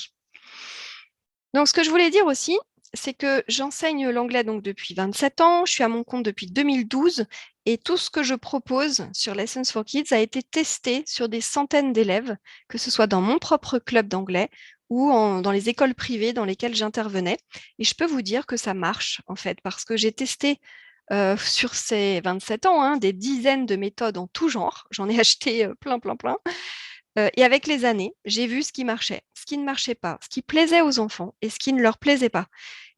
Donc, ce que je voulais dire aussi, c'est que j'enseigne l'anglais donc depuis 27 ans, je suis à mon compte depuis 2012 et tout ce que je propose sur Lessons for Kids a été testé sur des centaines d'élèves, que ce soit dans mon propre club d'anglais ou dans les écoles privées dans lesquelles j'intervenais. Et je peux vous dire que ça marche en fait, parce que j'ai testé sur ces 27 ans des dizaines de méthodes en tout genre. J'en ai acheté plein. Et avec les années, j'ai vu ce qui marchait, ce qui ne marchait pas, ce qui plaisait aux enfants et ce qui ne leur plaisait pas.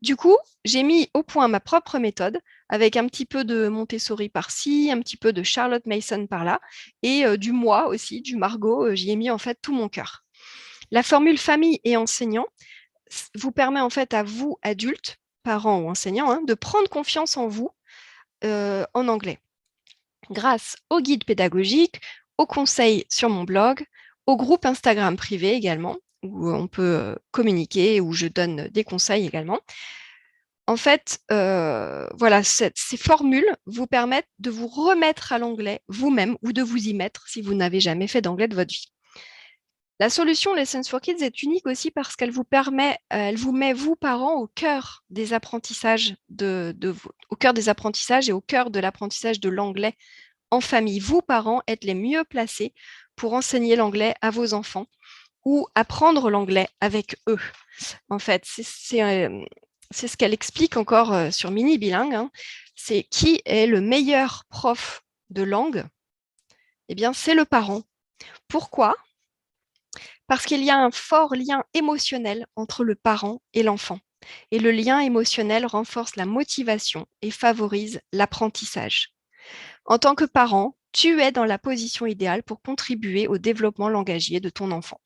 Du coup, j'ai mis au point ma propre méthode avec un petit peu de Montessori par-ci, un petit peu de Charlotte Mason par-là et du moi aussi, du Margot. J'y ai mis en fait tout mon cœur. La formule famille et enseignant vous permet en fait à vous, adultes, parents ou enseignants, de prendre confiance en vous en anglais grâce au guide pédagogique, aux conseils sur mon blog, au groupe Instagram privé également, où on peut communiquer, où je donne des conseils également. En fait, voilà, ces formules vous permettent de vous remettre à l'anglais vous-même ou de vous y mettre si vous n'avez jamais fait d'anglais de votre vie. La solution Lessons for Kids est unique aussi parce qu'elle vous permet, elle vous met, vous, parents, au cœur des apprentissages au cœur des apprentissages et au cœur de l'apprentissage de l'anglais en famille. Vous, parents, êtes les mieux placés pour enseigner l'anglais à vos enfants ou apprendre l'anglais avec eux. En fait, c'est ce qu'elle explique encore sur Mini Bilingue. Hein. C'est qui est le meilleur prof de langue? Eh bien, c'est le parent. Pourquoi? Parce qu'il y a un fort lien émotionnel entre le parent et l'enfant. Et le lien émotionnel renforce la motivation et favorise l'apprentissage. En tant que parent, tu es dans la position idéale pour contribuer au développement langagier de ton enfant.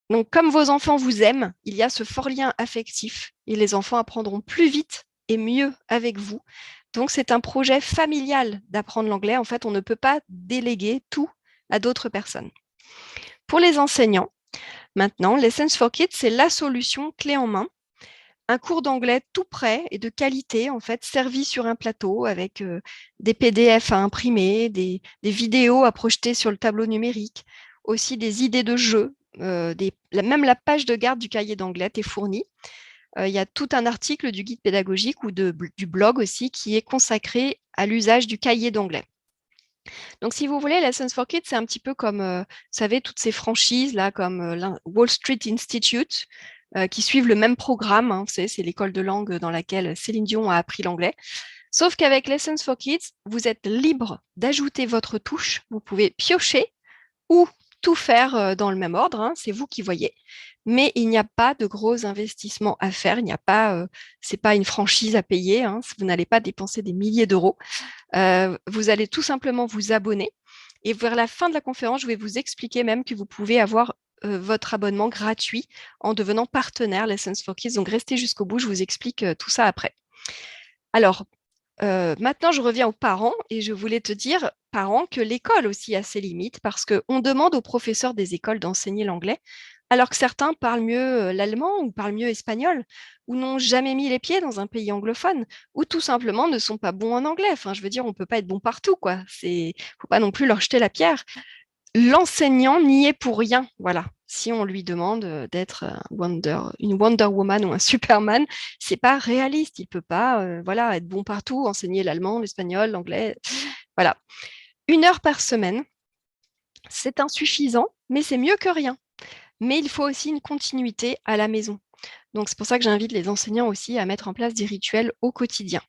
Donc, comme vos enfants vous aiment, il y a ce fort lien affectif et les enfants apprendront plus vite et mieux avec vous. Donc, c'est un projet familial d'apprendre l'anglais. En fait, on ne peut pas déléguer tout à d'autres personnes. Pour les enseignants, maintenant, Lessons for Kids, c'est la solution clé en main. Un cours d'anglais tout prêt et de qualité, en fait, servi sur un plateau avec des PDF à imprimer, des vidéos à projeter sur le tableau numérique, aussi des idées de jeux, même la page de garde du cahier d'anglais est fournie. Il y a tout un article du guide pédagogique ou du blog aussi qui est consacré à l'usage du cahier d'anglais. Donc, si vous voulez, Lessons for Kids, c'est un petit peu comme, vous savez, toutes ces franchises là, comme Wall Street Institute, qui suivent le même programme. Hein, c'est l'école de langue dans laquelle Céline Dion a appris l'anglais. Sauf qu'avec Lessons for Kids, vous êtes libre d'ajouter votre touche. Vous pouvez piocher ou tout faire dans le même ordre. Hein, c'est vous qui voyez. Mais il n'y a pas de gros investissements à faire. Il n'y a pas, c'est pas une franchise à payer. Hein, vous n'allez pas dépenser des milliers d'euros. Vous allez tout simplement vous abonner. Et vers la fin de la conférence, je vais vous expliquer même que vous pouvez avoir votre abonnement gratuit en devenant partenaire Lessons for Kids. Donc, restez jusqu'au bout, je vous explique tout ça après. Alors, maintenant, je reviens aux parents et je voulais te dire, parents, que l'école aussi a ses limites parce qu'on demande aux professeurs des écoles d'enseigner l'anglais, alors que certains parlent mieux l'allemand ou parlent mieux espagnol ou n'ont jamais mis les pieds dans un pays anglophone ou tout simplement ne sont pas bons en anglais. Enfin, je veux dire, on ne peut pas être bon partout, quoi. Faut pas non plus leur jeter la pierre. L'enseignant n'y est pour rien, voilà. Si on lui demande d'être une Wonder Woman ou un Superman, c'est pas réaliste. Il peut pas, voilà, être bon partout, enseigner l'allemand, l'espagnol, l'anglais, voilà. 1 heure par semaine, c'est insuffisant, mais c'est mieux que rien. Mais il faut aussi une continuité à la maison. Donc, c'est pour ça que j'invite les enseignants aussi à mettre en place des rituels au quotidien.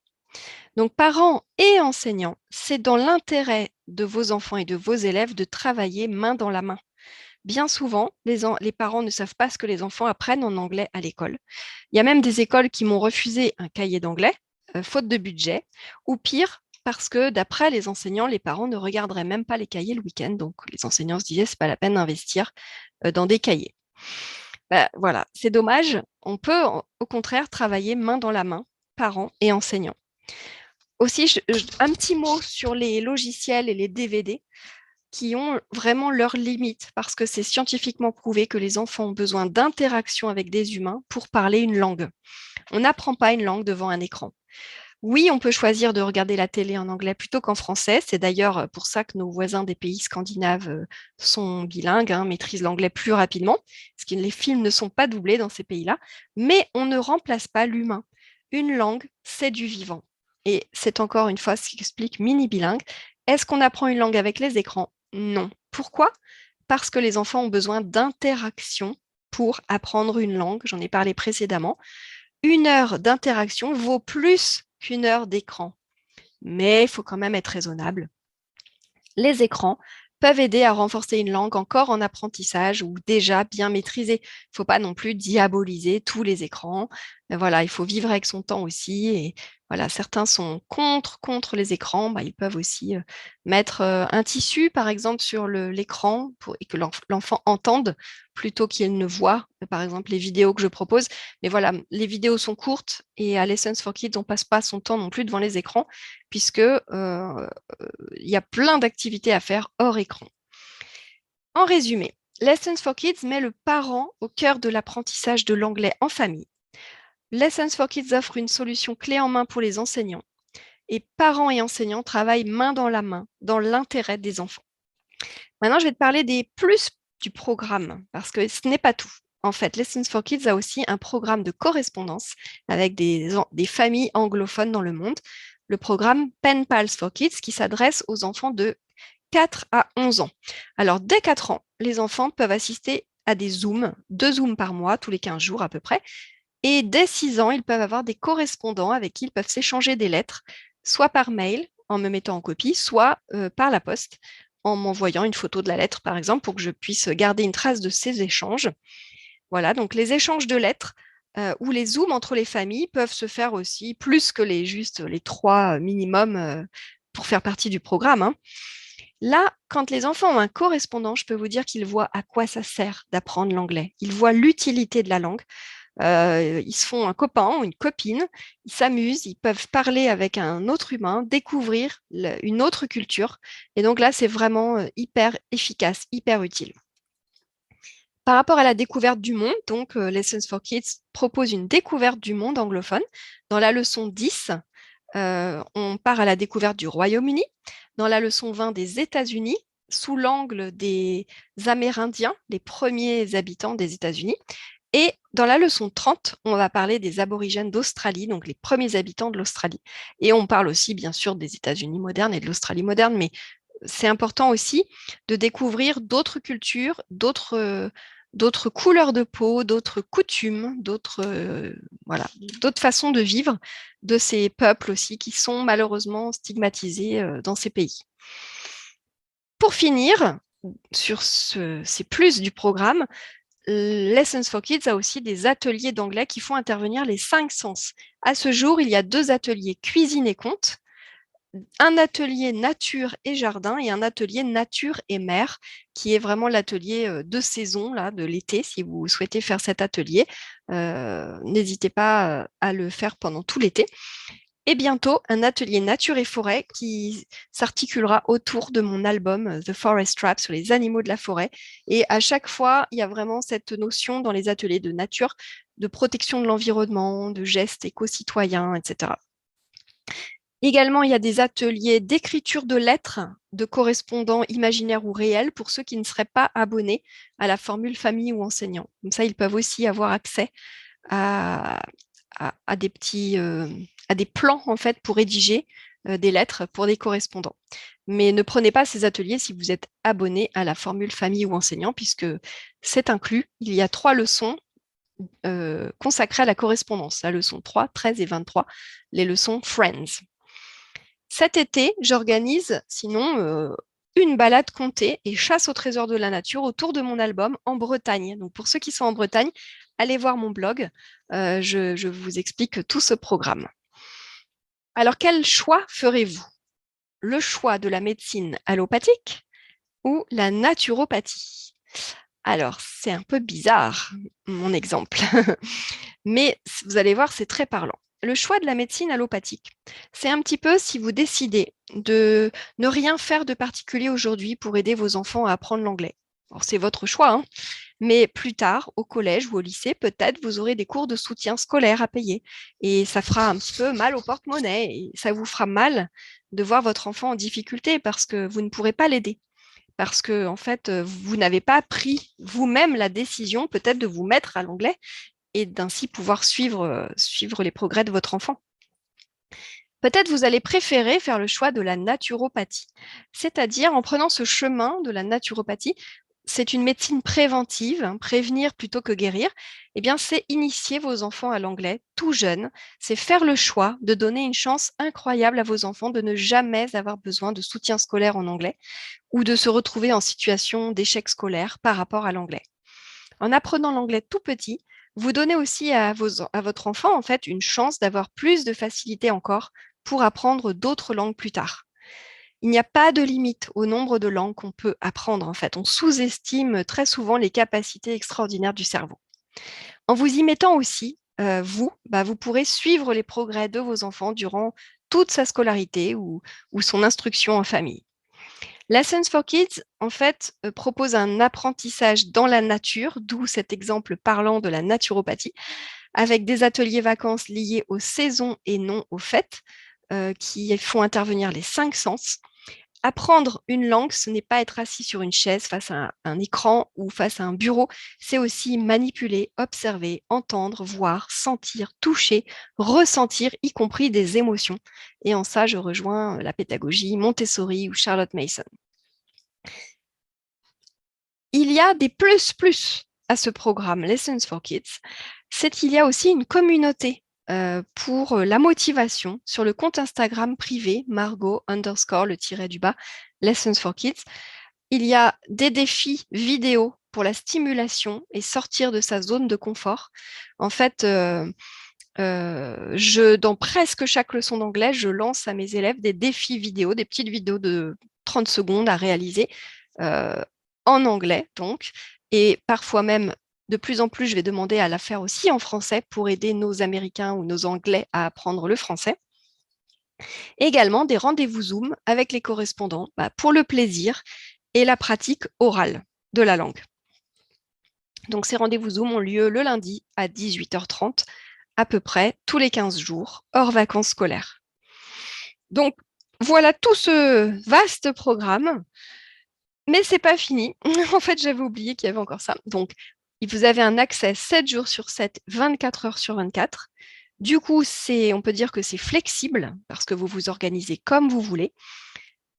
Donc, parents et enseignants, c'est dans l'intérêt de vos enfants et de vos élèves de travailler main dans la main. Bien souvent, les parents ne savent pas ce que les enfants apprennent en anglais à l'école. Il y a même des écoles qui m'ont refusé un cahier d'anglais, faute de budget, ou pire, parce que d'après les enseignants, les parents ne regarderaient même pas les cahiers le week-end. Donc, les enseignants se disaient, c'est pas la peine d'investir dans des cahiers. Voilà, c'est dommage. On peut au contraire travailler main dans la main, parents et enseignants. Aussi, un petit mot sur les logiciels et les DVD qui ont vraiment leurs limites parce que c'est scientifiquement prouvé que les enfants ont besoin d'interaction avec des humains pour parler une langue. On n'apprend pas une langue devant un écran. Oui, on peut choisir de regarder la télé en anglais plutôt qu'en français. C'est d'ailleurs pour ça que nos voisins des pays scandinaves sont bilingues, hein, maîtrisent l'anglais plus rapidement, parce que les films ne sont pas doublés dans ces pays-là. Mais on ne remplace pas l'humain. Une langue, c'est du vivant. Et c'est encore une fois ce qui explique Mini Bilingue. Est-ce qu'on apprend une langue avec les écrans? Non. Pourquoi? Parce que les enfants ont besoin d'interaction pour apprendre une langue. J'en ai parlé précédemment. 1 heure d'interaction vaut plus qu'1 heure d'écran. Mais il faut quand même être raisonnable. Les écrans peuvent aider à renforcer une langue encore en apprentissage ou déjà bien maîtrisée. Il ne faut pas non plus diaboliser tous les écrans. Mais voilà, il faut vivre avec son temps aussi. Et voilà, certains sont contre les écrans. Ils peuvent aussi mettre un tissu, par exemple, sur l'écran et que l'enfant entende plutôt qu'il ne voit, par exemple, les vidéos que je propose. Mais voilà, les vidéos sont courtes et à Lessons for Kids, on ne passe pas son temps non plus devant les écrans puisque il y a plein d'activités à faire hors écran. En résumé, Lessons for Kids met le parent au cœur de l'apprentissage de l'anglais en famille. Lessons for Kids offre une solution clé en main pour les enseignants. Et parents et enseignants travaillent main dans la main dans l'intérêt des enfants. Maintenant, je vais te parler des plus du programme, parce que ce n'est pas tout. En fait, Lessons for Kids a aussi un programme de correspondance avec des familles anglophones dans le monde. Le programme Pen Pals for Kids qui s'adresse aux enfants de 4 à 11 ans. Alors, dès 4 ans, les enfants peuvent assister à des Zooms, 2 Zooms par mois, tous les 15 jours à peu près. Et dès 6 ans, ils peuvent avoir des correspondants avec qui ils peuvent s'échanger des lettres, soit par mail, en me mettant en copie, soit par la poste, en m'envoyant une photo de la lettre, par exemple, pour que je puisse garder une trace de ces échanges. Voilà, donc les échanges de lettres ou les zooms entre les familles peuvent se faire aussi, plus que juste les 3 minimum pour faire partie du programme, hein. Là, quand les enfants ont un correspondant, je peux vous dire qu'ils voient à quoi ça sert d'apprendre l'anglais. Ils voient l'utilité de la langue. Ils se font un copain ou une copine, ils s'amusent, ils peuvent parler avec un autre humain, découvrir une autre culture. Et donc là, c'est vraiment hyper efficace, hyper utile. Par rapport à la découverte du monde, donc Lessons for Kids propose une découverte du monde anglophone. Dans la leçon 10, on part à la découverte du Royaume-Uni. Dans la leçon 20, des États-Unis, sous l'angle des Amérindiens, les premiers habitants des États-Unis. Et dans la leçon 30, on va parler des aborigènes d'Australie, donc les premiers habitants de l'Australie. Et on parle aussi, bien sûr, des États-Unis modernes et de l'Australie moderne, mais c'est important aussi de découvrir d'autres cultures, d'autres couleurs de peau, d'autres coutumes, voilà, d'autres façons de vivre de ces peuples aussi qui sont malheureusement stigmatisés dans ces pays. Pour finir, sur ces plus du programme, Lessons for Kids a aussi des ateliers d'anglais qui font intervenir les 5 sens. À ce jour, il y a 2 ateliers cuisine et conte, un atelier nature et jardin et un atelier nature et mer, qui est vraiment l'atelier de saison là, de l'été. Si vous souhaitez faire cet atelier, n'hésitez pas à le faire pendant tout l'été. Et bientôt, un atelier nature et forêt qui s'articulera autour de mon album The Forest Trap sur les animaux de la forêt. Et à chaque fois, il y a vraiment cette notion dans les ateliers de nature, de protection de l'environnement, de gestes éco-citoyens, etc. Également, il y a des ateliers d'écriture de lettres de correspondants imaginaires ou réels pour ceux qui ne seraient pas abonnés à la formule famille ou enseignant. Comme ça, ils peuvent aussi avoir accès à, à des plans en fait pour rédiger des lettres pour des correspondants. Mais ne prenez pas ces ateliers si vous êtes abonné à la formule famille ou enseignant, puisque c'est inclus. Il y a 3 leçons consacrées à la correspondance, la leçon 3, 13 et 23, les leçons Friends. Cet été, j'organise sinon une balade comptée et chasse au trésor de la nature autour de mon album en Bretagne. Donc pour ceux qui sont en Bretagne, allez voir mon blog. Je vous explique tout ce programme. Alors quel choix ferez-vous? Le choix de la médecine allopathique ou la naturopathie? Alors, c'est un peu bizarre, mon exemple, mais vous allez voir, c'est très parlant. Le choix de la médecine allopathique, c'est un petit peu si vous décidez de ne rien faire de particulier aujourd'hui pour aider vos enfants à apprendre l'anglais. Alors, c'est votre choix, hein, mais plus tard, au collège ou au lycée, peut-être vous aurez des cours de soutien scolaire à payer et ça fera un petit peu mal au porte-monnaie et ça vous fera mal de voir votre enfant en difficulté parce que vous ne pourrez pas l'aider. Parce que, en fait, vous n'avez pas pris vous-même la décision peut-être de vous mettre à l'anglais et d'ainsi pouvoir suivre les progrès de votre enfant. Peut-être vous allez préférer faire le choix de la naturopathie, c'est-à-dire en prenant ce chemin de la naturopathie, c'est une médecine préventive, hein, prévenir plutôt que guérir, eh bien c'est initier vos enfants à l'anglais tout jeune, c'est faire le choix de donner une chance incroyable à vos enfants de ne jamais avoir besoin de soutien scolaire en anglais ou de se retrouver en situation d'échec scolaire par rapport à l'anglais. En apprenant l'anglais tout petit, vous donnez aussi à votre enfant en fait une chance d'avoir plus de facilité encore pour apprendre d'autres langues plus tard. Il n'y a pas de limite au nombre de langues qu'on peut apprendre en fait. On sous-estime très souvent les capacités extraordinaires du cerveau. En vous y mettant aussi, vous pourrez suivre les progrès de vos enfants durant toute sa scolarité ou son instruction en famille. Lessons for Kids, en fait, propose un apprentissage dans la nature, d'où cet exemple parlant de la naturopathie, avec des ateliers vacances liés aux saisons et non aux fêtes, qui font intervenir les 5 sens. Apprendre une langue, ce n'est pas être assis sur une chaise face à un écran ou face à un bureau, c'est aussi manipuler, observer, entendre, voir, sentir, toucher, ressentir, y compris des émotions. Et en ça, je rejoins la pédagogie Montessori ou Charlotte Mason. Il y a des plus à ce programme Lessons for Kids, c'est qu'il y a aussi une communauté pour la motivation sur le compte Instagram privé Margot _ le tiret du bas Lessons for Kids. Il y a des défis vidéo pour la stimulation et sortir de sa zone de confort. En fait, dans presque chaque leçon d'anglais, je lance à mes élèves des défis vidéo, des petites vidéos de 30 secondes à réaliser euh, en anglais, donc. Et parfois même, de plus en plus, je vais demander à la faire aussi en français pour aider nos Américains ou nos Anglais à apprendre le français. Également, des rendez-vous Zoom avec les correspondants pour le plaisir et la pratique orale de la langue. Donc, ces rendez-vous Zoom ont lieu le lundi à 18h30, à peu près tous les 15 jours, hors vacances scolaires. Donc, voilà tout ce vaste programme, mais c'est pas fini. En fait, j'avais oublié qu'il y avait encore ça. Donc, vous avez un accès 7 jours sur 7, 24 heures sur 24. Du coup, on peut dire que c'est flexible parce que vous vous organisez comme vous voulez.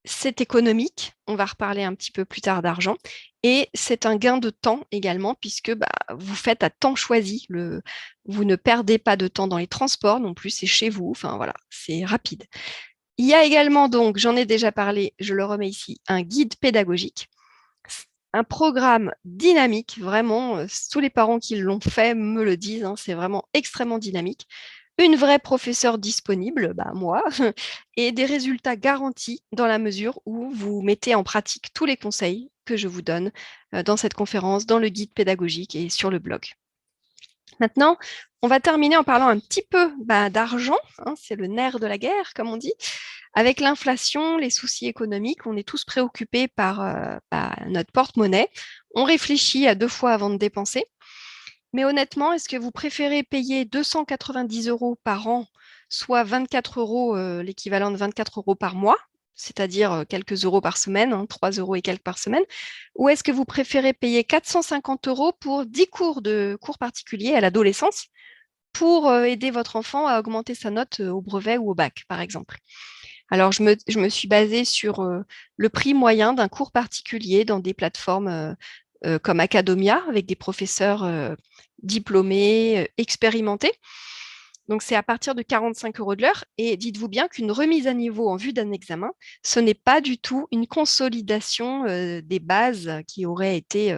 C'est économique, on va reparler un petit peu plus tard d'argent, et c'est un gain de temps également, puisque vous faites à temps choisi, vous ne perdez pas de temps dans les transports non plus, c'est chez vous, enfin voilà, c'est rapide. Il y a également donc, j'en ai déjà parlé, je le remets ici, un guide pédagogique, un programme dynamique, vraiment, tous les parents qui l'ont fait me le disent, hein, c'est vraiment extrêmement dynamique. Une vraie professeure disponible, moi, et des résultats garantis dans la mesure où vous mettez en pratique tous les conseils que je vous donne dans cette conférence, dans le guide pédagogique et sur le blog. Maintenant, on va terminer en parlant un petit peu d'argent, hein, c'est le nerf de la guerre, comme on dit. Avec l'inflation, les soucis économiques, on est tous préoccupés par notre porte-monnaie. On réfléchit à 2 fois avant de dépenser. Mais honnêtement, est-ce que vous préférez payer 290 euros par an, soit 24 euros, l'équivalent de 24 euros par mois, c'est-à-dire quelques euros par semaine, hein, 3 euros et quelques par semaine, ou est-ce que vous préférez payer 450 euros pour 10 cours particuliers à l'adolescence pour aider votre enfant à augmenter sa note au brevet ou au bac, par exemple? Alors, je me suis basée sur le prix moyen d'un cours particulier dans des plateformes comme Academia, avec des professeurs diplômés, expérimentés. Donc, c'est à partir de 45 euros de l'heure. Et dites-vous bien qu'une remise à niveau en vue d'un examen, ce n'est pas du tout une consolidation des bases qui auraient été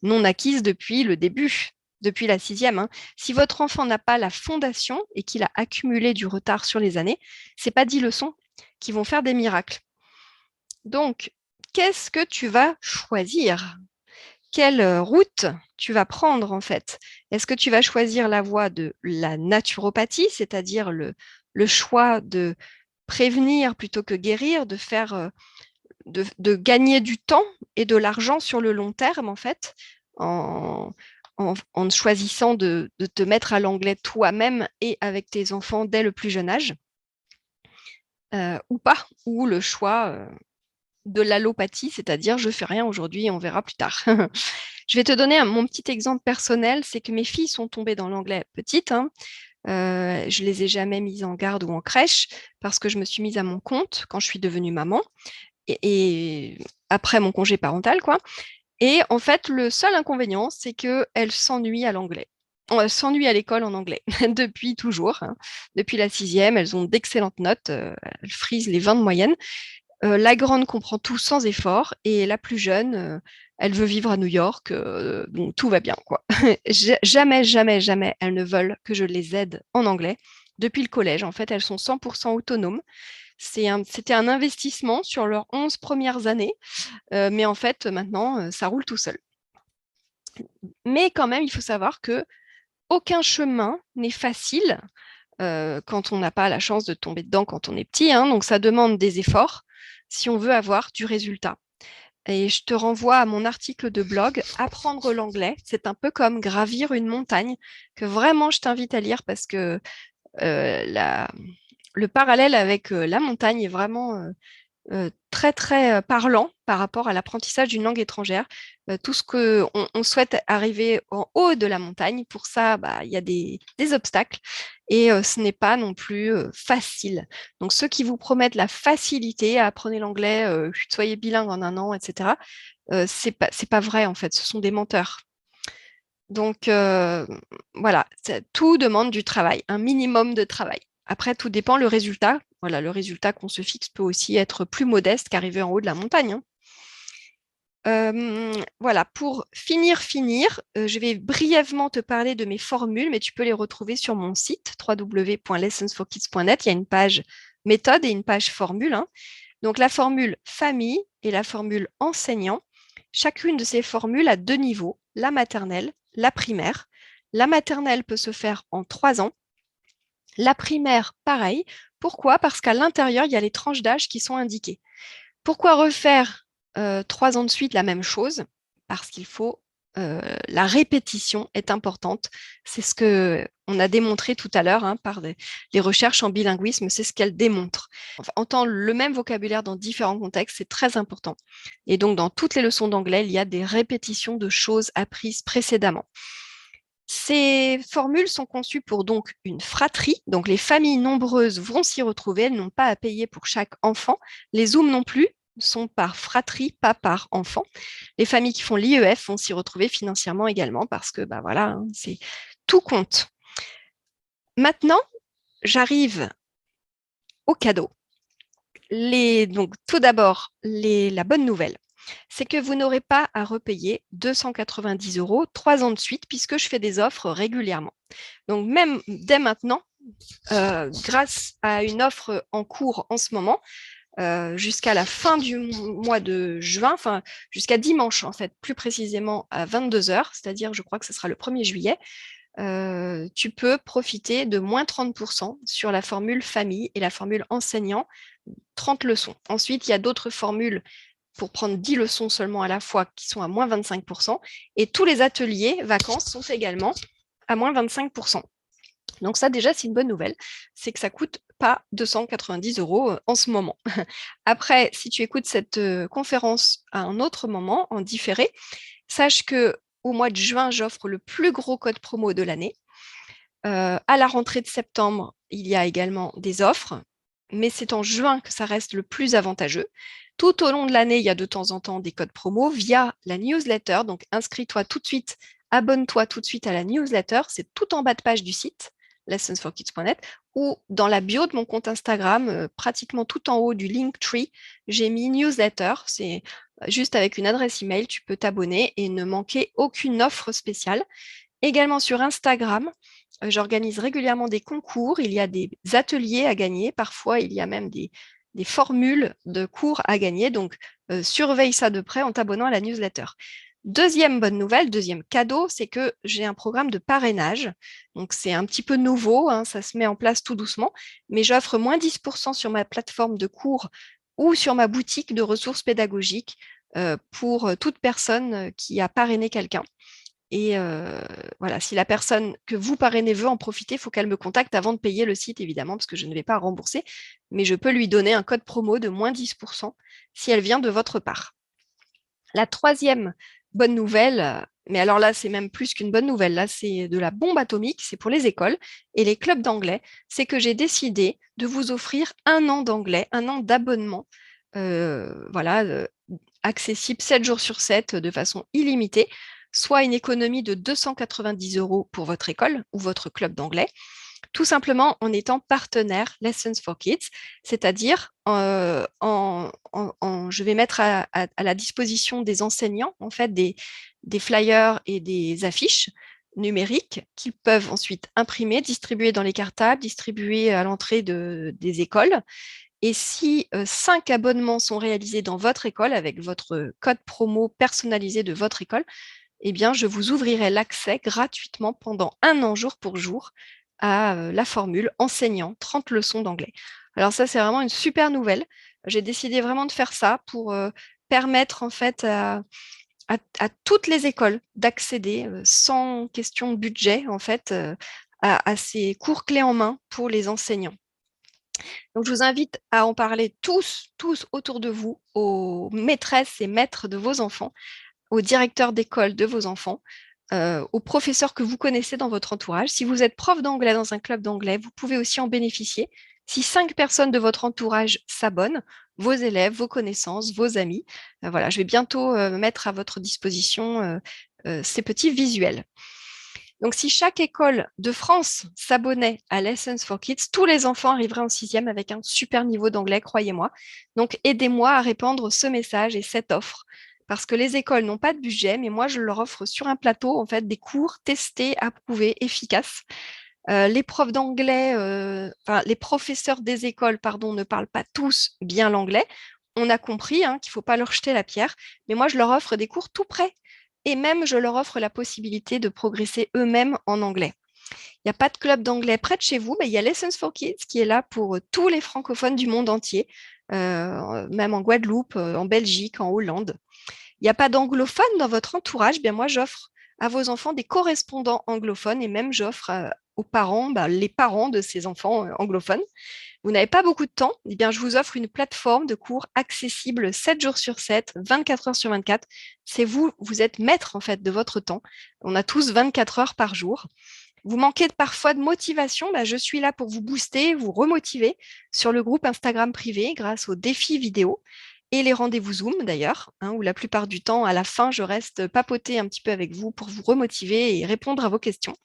non acquises depuis le début, depuis la 6e. Hein. Si votre enfant n'a pas la fondation et qu'il a accumulé du retard sur les années, ce n'est pas 10 leçons qui vont faire des miracles. Donc, qu'est-ce que tu vas choisir? Quelle route tu vas prendre en fait? Est-ce que tu vas choisir la voie de la naturopathie, c'est-à-dire le choix de prévenir plutôt que guérir, de faire, de gagner du temps et de l'argent sur le long terme en fait, en choisissant de te mettre à l'anglais toi-même et avec tes enfants dès le plus jeune âge, ou pas, ou le choix de l'allopathie, c'est-à-dire je fais rien aujourd'hui et on verra plus tard. Je vais te donner mon petit exemple personnel, c'est que mes filles sont tombées dans l'anglais petites. Hein. Je les ai jamais mises en garde ou en crèche parce que je me suis mise à mon compte quand je suis devenue maman et après mon congé parental, quoi. Et en fait, le seul inconvénient, c'est qu'elles s'ennuient à l'anglais. Elles s'ennuient à l'école en anglais depuis toujours. Hein. Depuis la 6e, elles ont d'excellentes notes. Elles frisent les 20 de moyenne. La grande comprend tout sans effort et la plus jeune, elle veut vivre à New York, donc tout va bien, quoi. Jamais, jamais, jamais, elles ne veulent que je les aide en anglais. Depuis le collège, en fait, elles sont 100% autonomes. C'était un investissement sur leurs 11 premières années, mais en fait, maintenant, ça roule tout seul. Mais quand même, il faut savoir que aucun chemin n'est facile quand on n'a pas la chance de tomber dedans quand on est petit. Hein, donc, ça demande des efforts si on veut avoir du résultat. Et je te renvoie à mon article de blog, Apprendre l'anglais. C'est un peu comme gravir une montagne, que vraiment je t'invite à lire parce que le parallèle avec la montagne est vraiment très, très parlant par rapport à l'apprentissage d'une langue étrangère. Tout ce qu'on on souhaite arriver en haut de la montagne, pour ça, bah, il y a des obstacles et ce n'est pas non plus facile. Donc, ceux qui vous promettent la facilité, apprenez l'anglais, soyez bilingue en 1 an, etc., c'est pas vrai en fait, ce sont des menteurs. Donc, voilà, tout demande du travail, un minimum de travail. Après, tout dépend le résultat. Voilà, le résultat qu'on se fixe peut aussi être plus modeste qu'arriver en haut de la montagne, hein. Voilà, pour finir, je vais brièvement te parler de mes formules, mais tu peux les retrouver sur mon site www.lessonsforkids.net. Il y a une page méthode et une page formule, hein. Donc, la formule famille et la formule enseignant. Chacune de ces formules a 2 niveaux, la maternelle, la primaire. La maternelle peut se faire en 3 ans. La primaire, pareil. Pourquoi? Parce qu'à l'intérieur, il y a les tranches d'âge qui sont indiquées. Pourquoi refaire 3 ans de suite la même chose? Parce qu'il faut la répétition est importante. C'est ce qu'on a démontré tout à l'heure, hein, par les recherches en bilinguisme, c'est ce qu'elles démontrent. Enfin, entendre le même vocabulaire dans différents contextes, c'est très important. Et donc, dans toutes les leçons d'anglais, il y a des répétitions de choses apprises précédemment. Ces formules sont conçues pour donc une fratrie, donc les familles nombreuses vont s'y retrouver, elles n'ont pas à payer pour chaque enfant. Les Zooms non plus sont par fratrie, pas par enfant. Les familles qui font l'IEF vont s'y retrouver financièrement également parce que bah voilà, hein, c'est tout compte. Maintenant, j'arrive au cadeau. Donc tout d'abord, la bonne nouvelle, c'est que vous n'aurez pas à repayer 290 € 3 ans de suite puisque je fais des offres régulièrement. Donc même dès maintenant, grâce à une offre en cours en ce moment, jusqu'à la fin du mois de juin, enfin jusqu'à dimanche en fait, plus précisément à 22 heures, c'est-à-dire je crois que ce sera le 1er juillet, tu peux profiter de moins 30% sur la formule famille et la formule enseignant, 30 leçons. Ensuite, il y a d'autres formules pour prendre 10 leçons seulement à la fois qui sont à moins 25%. Et tous les ateliers vacances sont également à moins 25%. Donc ça, déjà, c'est une bonne nouvelle. C'est que ça ne coûte pas 290 € en ce moment. Après, si tu écoutes cette conférence à un autre moment, en différé, sache que au mois de juin, j'offre le plus gros code promo de l'année. À la rentrée de septembre, il y a également des offres, mais c'est en juin que ça reste le plus avantageux. Tout au long de l'année, il y a de temps en temps des codes promo via la newsletter. Donc, inscris-toi tout de suite, abonne-toi tout de suite à la newsletter. C'est tout en bas de page du site, lessonsforkids.net, ou dans la bio de mon compte Instagram, pratiquement tout en haut du Linktree, j'ai mis newsletter. C'est juste avec une adresse email, tu peux t'abonner et ne manquer aucune offre spéciale. Également sur Instagram, j'organise régulièrement des concours, il y a des ateliers à gagner, parfois il y a même des formules de cours à gagner, donc surveille ça de près en t'abonnant à la newsletter. Deuxième bonne nouvelle, deuxième cadeau, c'est que j'ai un programme de parrainage. Donc c'est un petit peu nouveau, hein, ça se met en place tout doucement, mais j'offre moins 10% sur ma plateforme de cours ou sur ma boutique de ressources pédagogiques pour toute personne qui a parrainé quelqu'un. Et voilà, si la personne que vous parrainez veut en profiter, il faut qu'elle me contacte avant de payer le site, évidemment, parce que je ne vais pas rembourser, mais je peux lui donner un code promo de moins 10% si elle vient de votre part. La troisième bonne nouvelle, mais alors là, c'est même plus qu'une bonne nouvelle, là, c'est de la bombe atomique, c'est pour les écoles et les clubs d'anglais, c'est que j'ai décidé de vous offrir 1 an d'anglais, 1 an d'abonnement, voilà, accessible 7 jours sur 7 de façon illimitée, soit une économie de 290 € pour votre école ou votre club d'anglais, tout simplement en étant partenaire Lessons for Kids, c'est-à-dire je vais mettre à la disposition des enseignants en fait des flyers et des affiches numériques qu'ils peuvent ensuite imprimer, distribuer dans les cartables, distribuer à l'entrée des écoles. Et si 5 abonnements sont réalisés dans votre école avec votre code promo personnalisé de votre école, eh bien, je vous ouvrirai l'accès gratuitement pendant 1 an, jour pour jour, à la formule enseignant 30 leçons d'anglais. Alors ça, c'est vraiment une super nouvelle. J'ai décidé vraiment de faire ça pour permettre en fait à toutes les écoles d'accéder sans question de budget en fait à ces cours clés en main pour les enseignants. Donc, je vous invite à en parler tous autour de vous, aux maîtresses et maîtres de vos enfants, aux directeurs d'école de vos enfants, aux professeurs que vous connaissez dans votre entourage. Si vous êtes prof d'anglais dans un club d'anglais, vous pouvez aussi en bénéficier. Si 5 personnes de votre entourage s'abonnent, vos élèves, vos connaissances, vos amis, voilà, je vais bientôt mettre à votre disposition ces petits visuels. Donc, si chaque école de France s'abonnait à Lessons for Kids, tous les enfants arriveraient en sixième avec un super niveau d'anglais, croyez-moi. Donc, aidez-moi à répandre ce message et cette offre. Parce que les écoles n'ont pas de budget, mais moi, je leur offre sur un plateau, en fait, des cours testés, approuvés, efficaces. Les profs d'anglais, les professeurs des écoles, pardon, ne parlent pas tous bien l'anglais. On a compris hein, qu'il ne faut pas leur jeter la pierre, mais moi, je leur offre des cours tout près. Et même, je leur offre la possibilité de progresser eux-mêmes en anglais. Il n'y a pas de club d'anglais près de chez vous, mais il y a Lessons for Kids qui est là pour tous les francophones du monde entier, même en Guadeloupe, en Belgique, en Hollande. Il n'y a pas d'anglophone dans votre entourage, bien moi j'offre à vos enfants des correspondants anglophones et même j'offre aux parents, les parents de ces enfants anglophones. Vous n'avez pas beaucoup de temps, eh bien, je vous offre une plateforme de cours accessible 7 jours sur 7, 24 heures sur 24. C'est vous, vous êtes maître en fait de votre temps. On a tous 24 heures par jour. Vous manquez parfois de motivation, je suis là pour vous booster, vous remotiver sur le groupe Instagram privé grâce aux défis vidéo et les rendez-vous Zoom d'ailleurs, hein, où la plupart du temps, à la fin, je reste papoter un petit peu avec vous pour vous remotiver et répondre à vos questions.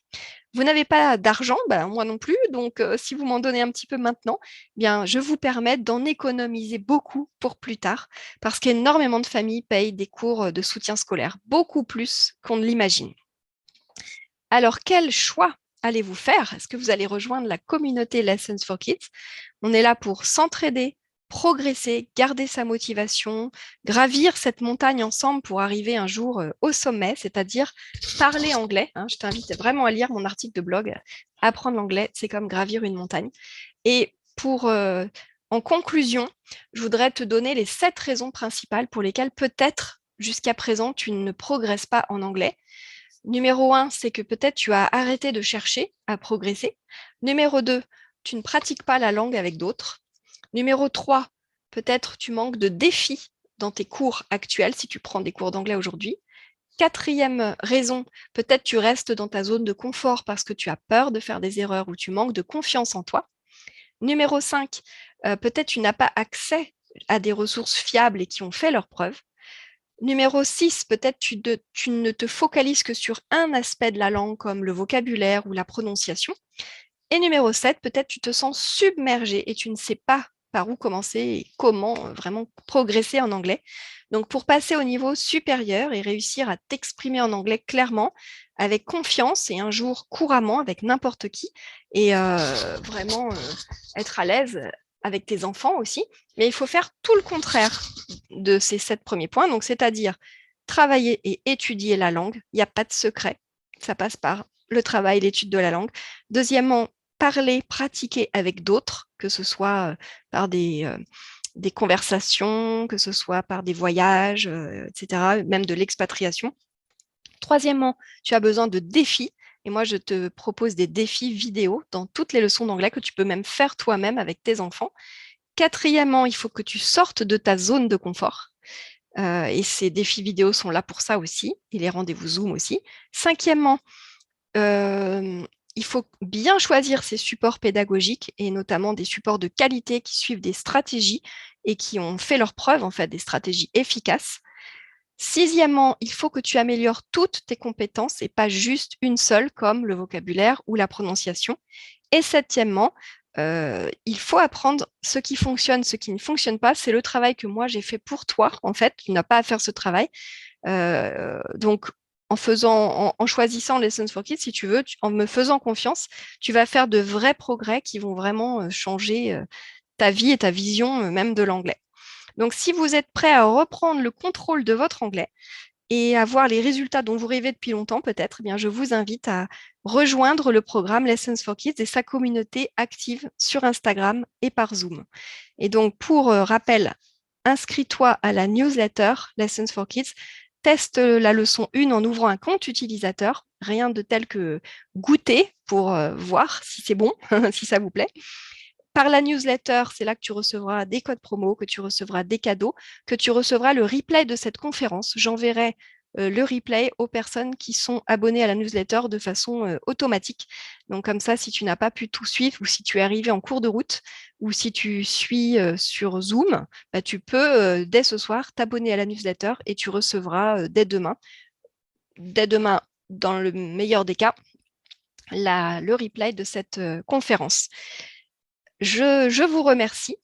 Vous n'avez pas d'argent, moi non plus, donc si vous m'en donnez un petit peu maintenant, bien, je vous permets d'en économiser beaucoup pour plus tard, parce qu'énormément de familles payent des cours de soutien scolaire, beaucoup plus qu'on ne l'imagine. Alors, quel choix allez-vous faire? Est-ce que vous allez rejoindre la communauté Lessons for Kids? On est là pour s'entraider, progresser, garder sa motivation, gravir cette montagne ensemble pour arriver un jour au sommet, c'est-à-dire parler anglais. Hein. Je t'invite vraiment à lire mon article de blog. Apprendre l'anglais, c'est comme gravir une montagne. Et en conclusion, je voudrais te donner les 7 raisons principales pour lesquelles peut-être jusqu'à présent tu ne progresses pas en anglais. Numéro 1, c'est que peut-être tu as arrêté de chercher à progresser. Numéro 2, tu ne pratiques pas la langue avec d'autres. Numéro 3, peut-être tu manques de défis dans tes cours actuels si tu prends des cours d'anglais aujourd'hui. Quatrième raison, peut-être tu restes dans ta zone de confort parce que tu as peur de faire des erreurs ou tu manques de confiance en toi. Numéro 5, peut-être tu n'as pas accès à des ressources fiables et qui ont fait leurs preuves. Numéro 6, peut-être tu ne te focalises que sur un aspect de la langue comme le vocabulaire ou la prononciation. Et numéro 7, peut-être tu te sens submergé et tu ne sais pas par où commencer et comment vraiment progresser en anglais. Donc pour passer au niveau supérieur et réussir à t'exprimer en anglais clairement, avec confiance et un jour couramment avec n'importe qui, et vraiment être à l'aise avec tes enfants aussi, mais il faut faire tout le contraire de ces 7 premiers points, donc c'est-à-dire travailler et étudier la langue. Il n'y a pas de secret, ça passe par le travail, l'étude de la langue. Deuxièmement, parler, pratiquer avec d'autres, que ce soit par des conversations, que ce soit par des voyages, etc., même de l'expatriation. Troisièmement, tu as besoin de défis. Et moi, je te propose des défis vidéo dans toutes les leçons d'anglais que tu peux même faire toi-même avec tes enfants. Quatrièmement, il faut que tu sortes de ta zone de confort. Et ces défis vidéo sont là pour ça aussi, et les rendez-vous Zoom aussi. Cinquièmement, il faut bien choisir ses supports pédagogiques et notamment des supports de qualité qui suivent des stratégies et qui ont fait leur preuve, en fait, des stratégies efficaces. Sixièmement, il faut que tu améliores toutes tes compétences et pas juste une seule, comme le vocabulaire ou la prononciation. Et septièmement, il faut apprendre ce qui fonctionne, ce qui ne fonctionne pas. C'est le travail que moi j'ai fait pour toi, en fait. Tu n'as pas à faire ce travail. Donc, en choisissant Lessons for Kids, si tu veux, en me faisant confiance, tu vas faire de vrais progrès qui vont vraiment changer ta vie et ta vision même de l'anglais. Donc, si vous êtes prêt à reprendre le contrôle de votre anglais et à voir les résultats dont vous rêvez depuis longtemps, peut-être, eh bien, je vous invite à rejoindre le programme Lessons for Kids et sa communauté active sur Instagram et par Zoom. Et donc, pour rappel, inscris-toi à la newsletter Lessons for Kids, teste la leçon 1 en ouvrant un compte utilisateur, rien de tel que goûter pour voir si c'est bon, si ça vous plaît. Par la newsletter, c'est là que tu recevras des codes promo, que tu recevras des cadeaux, que tu recevras le replay de cette conférence. J'enverrai le replay aux personnes qui sont abonnées à la newsletter de façon automatique. Donc comme ça, si tu n'as pas pu tout suivre ou si tu es arrivé en cours de route ou si tu suis sur Zoom, bah, tu peux dès ce soir t'abonner à la newsletter et tu recevras dès demain, dans le meilleur des cas, le replay de cette conférence. Je vous remercie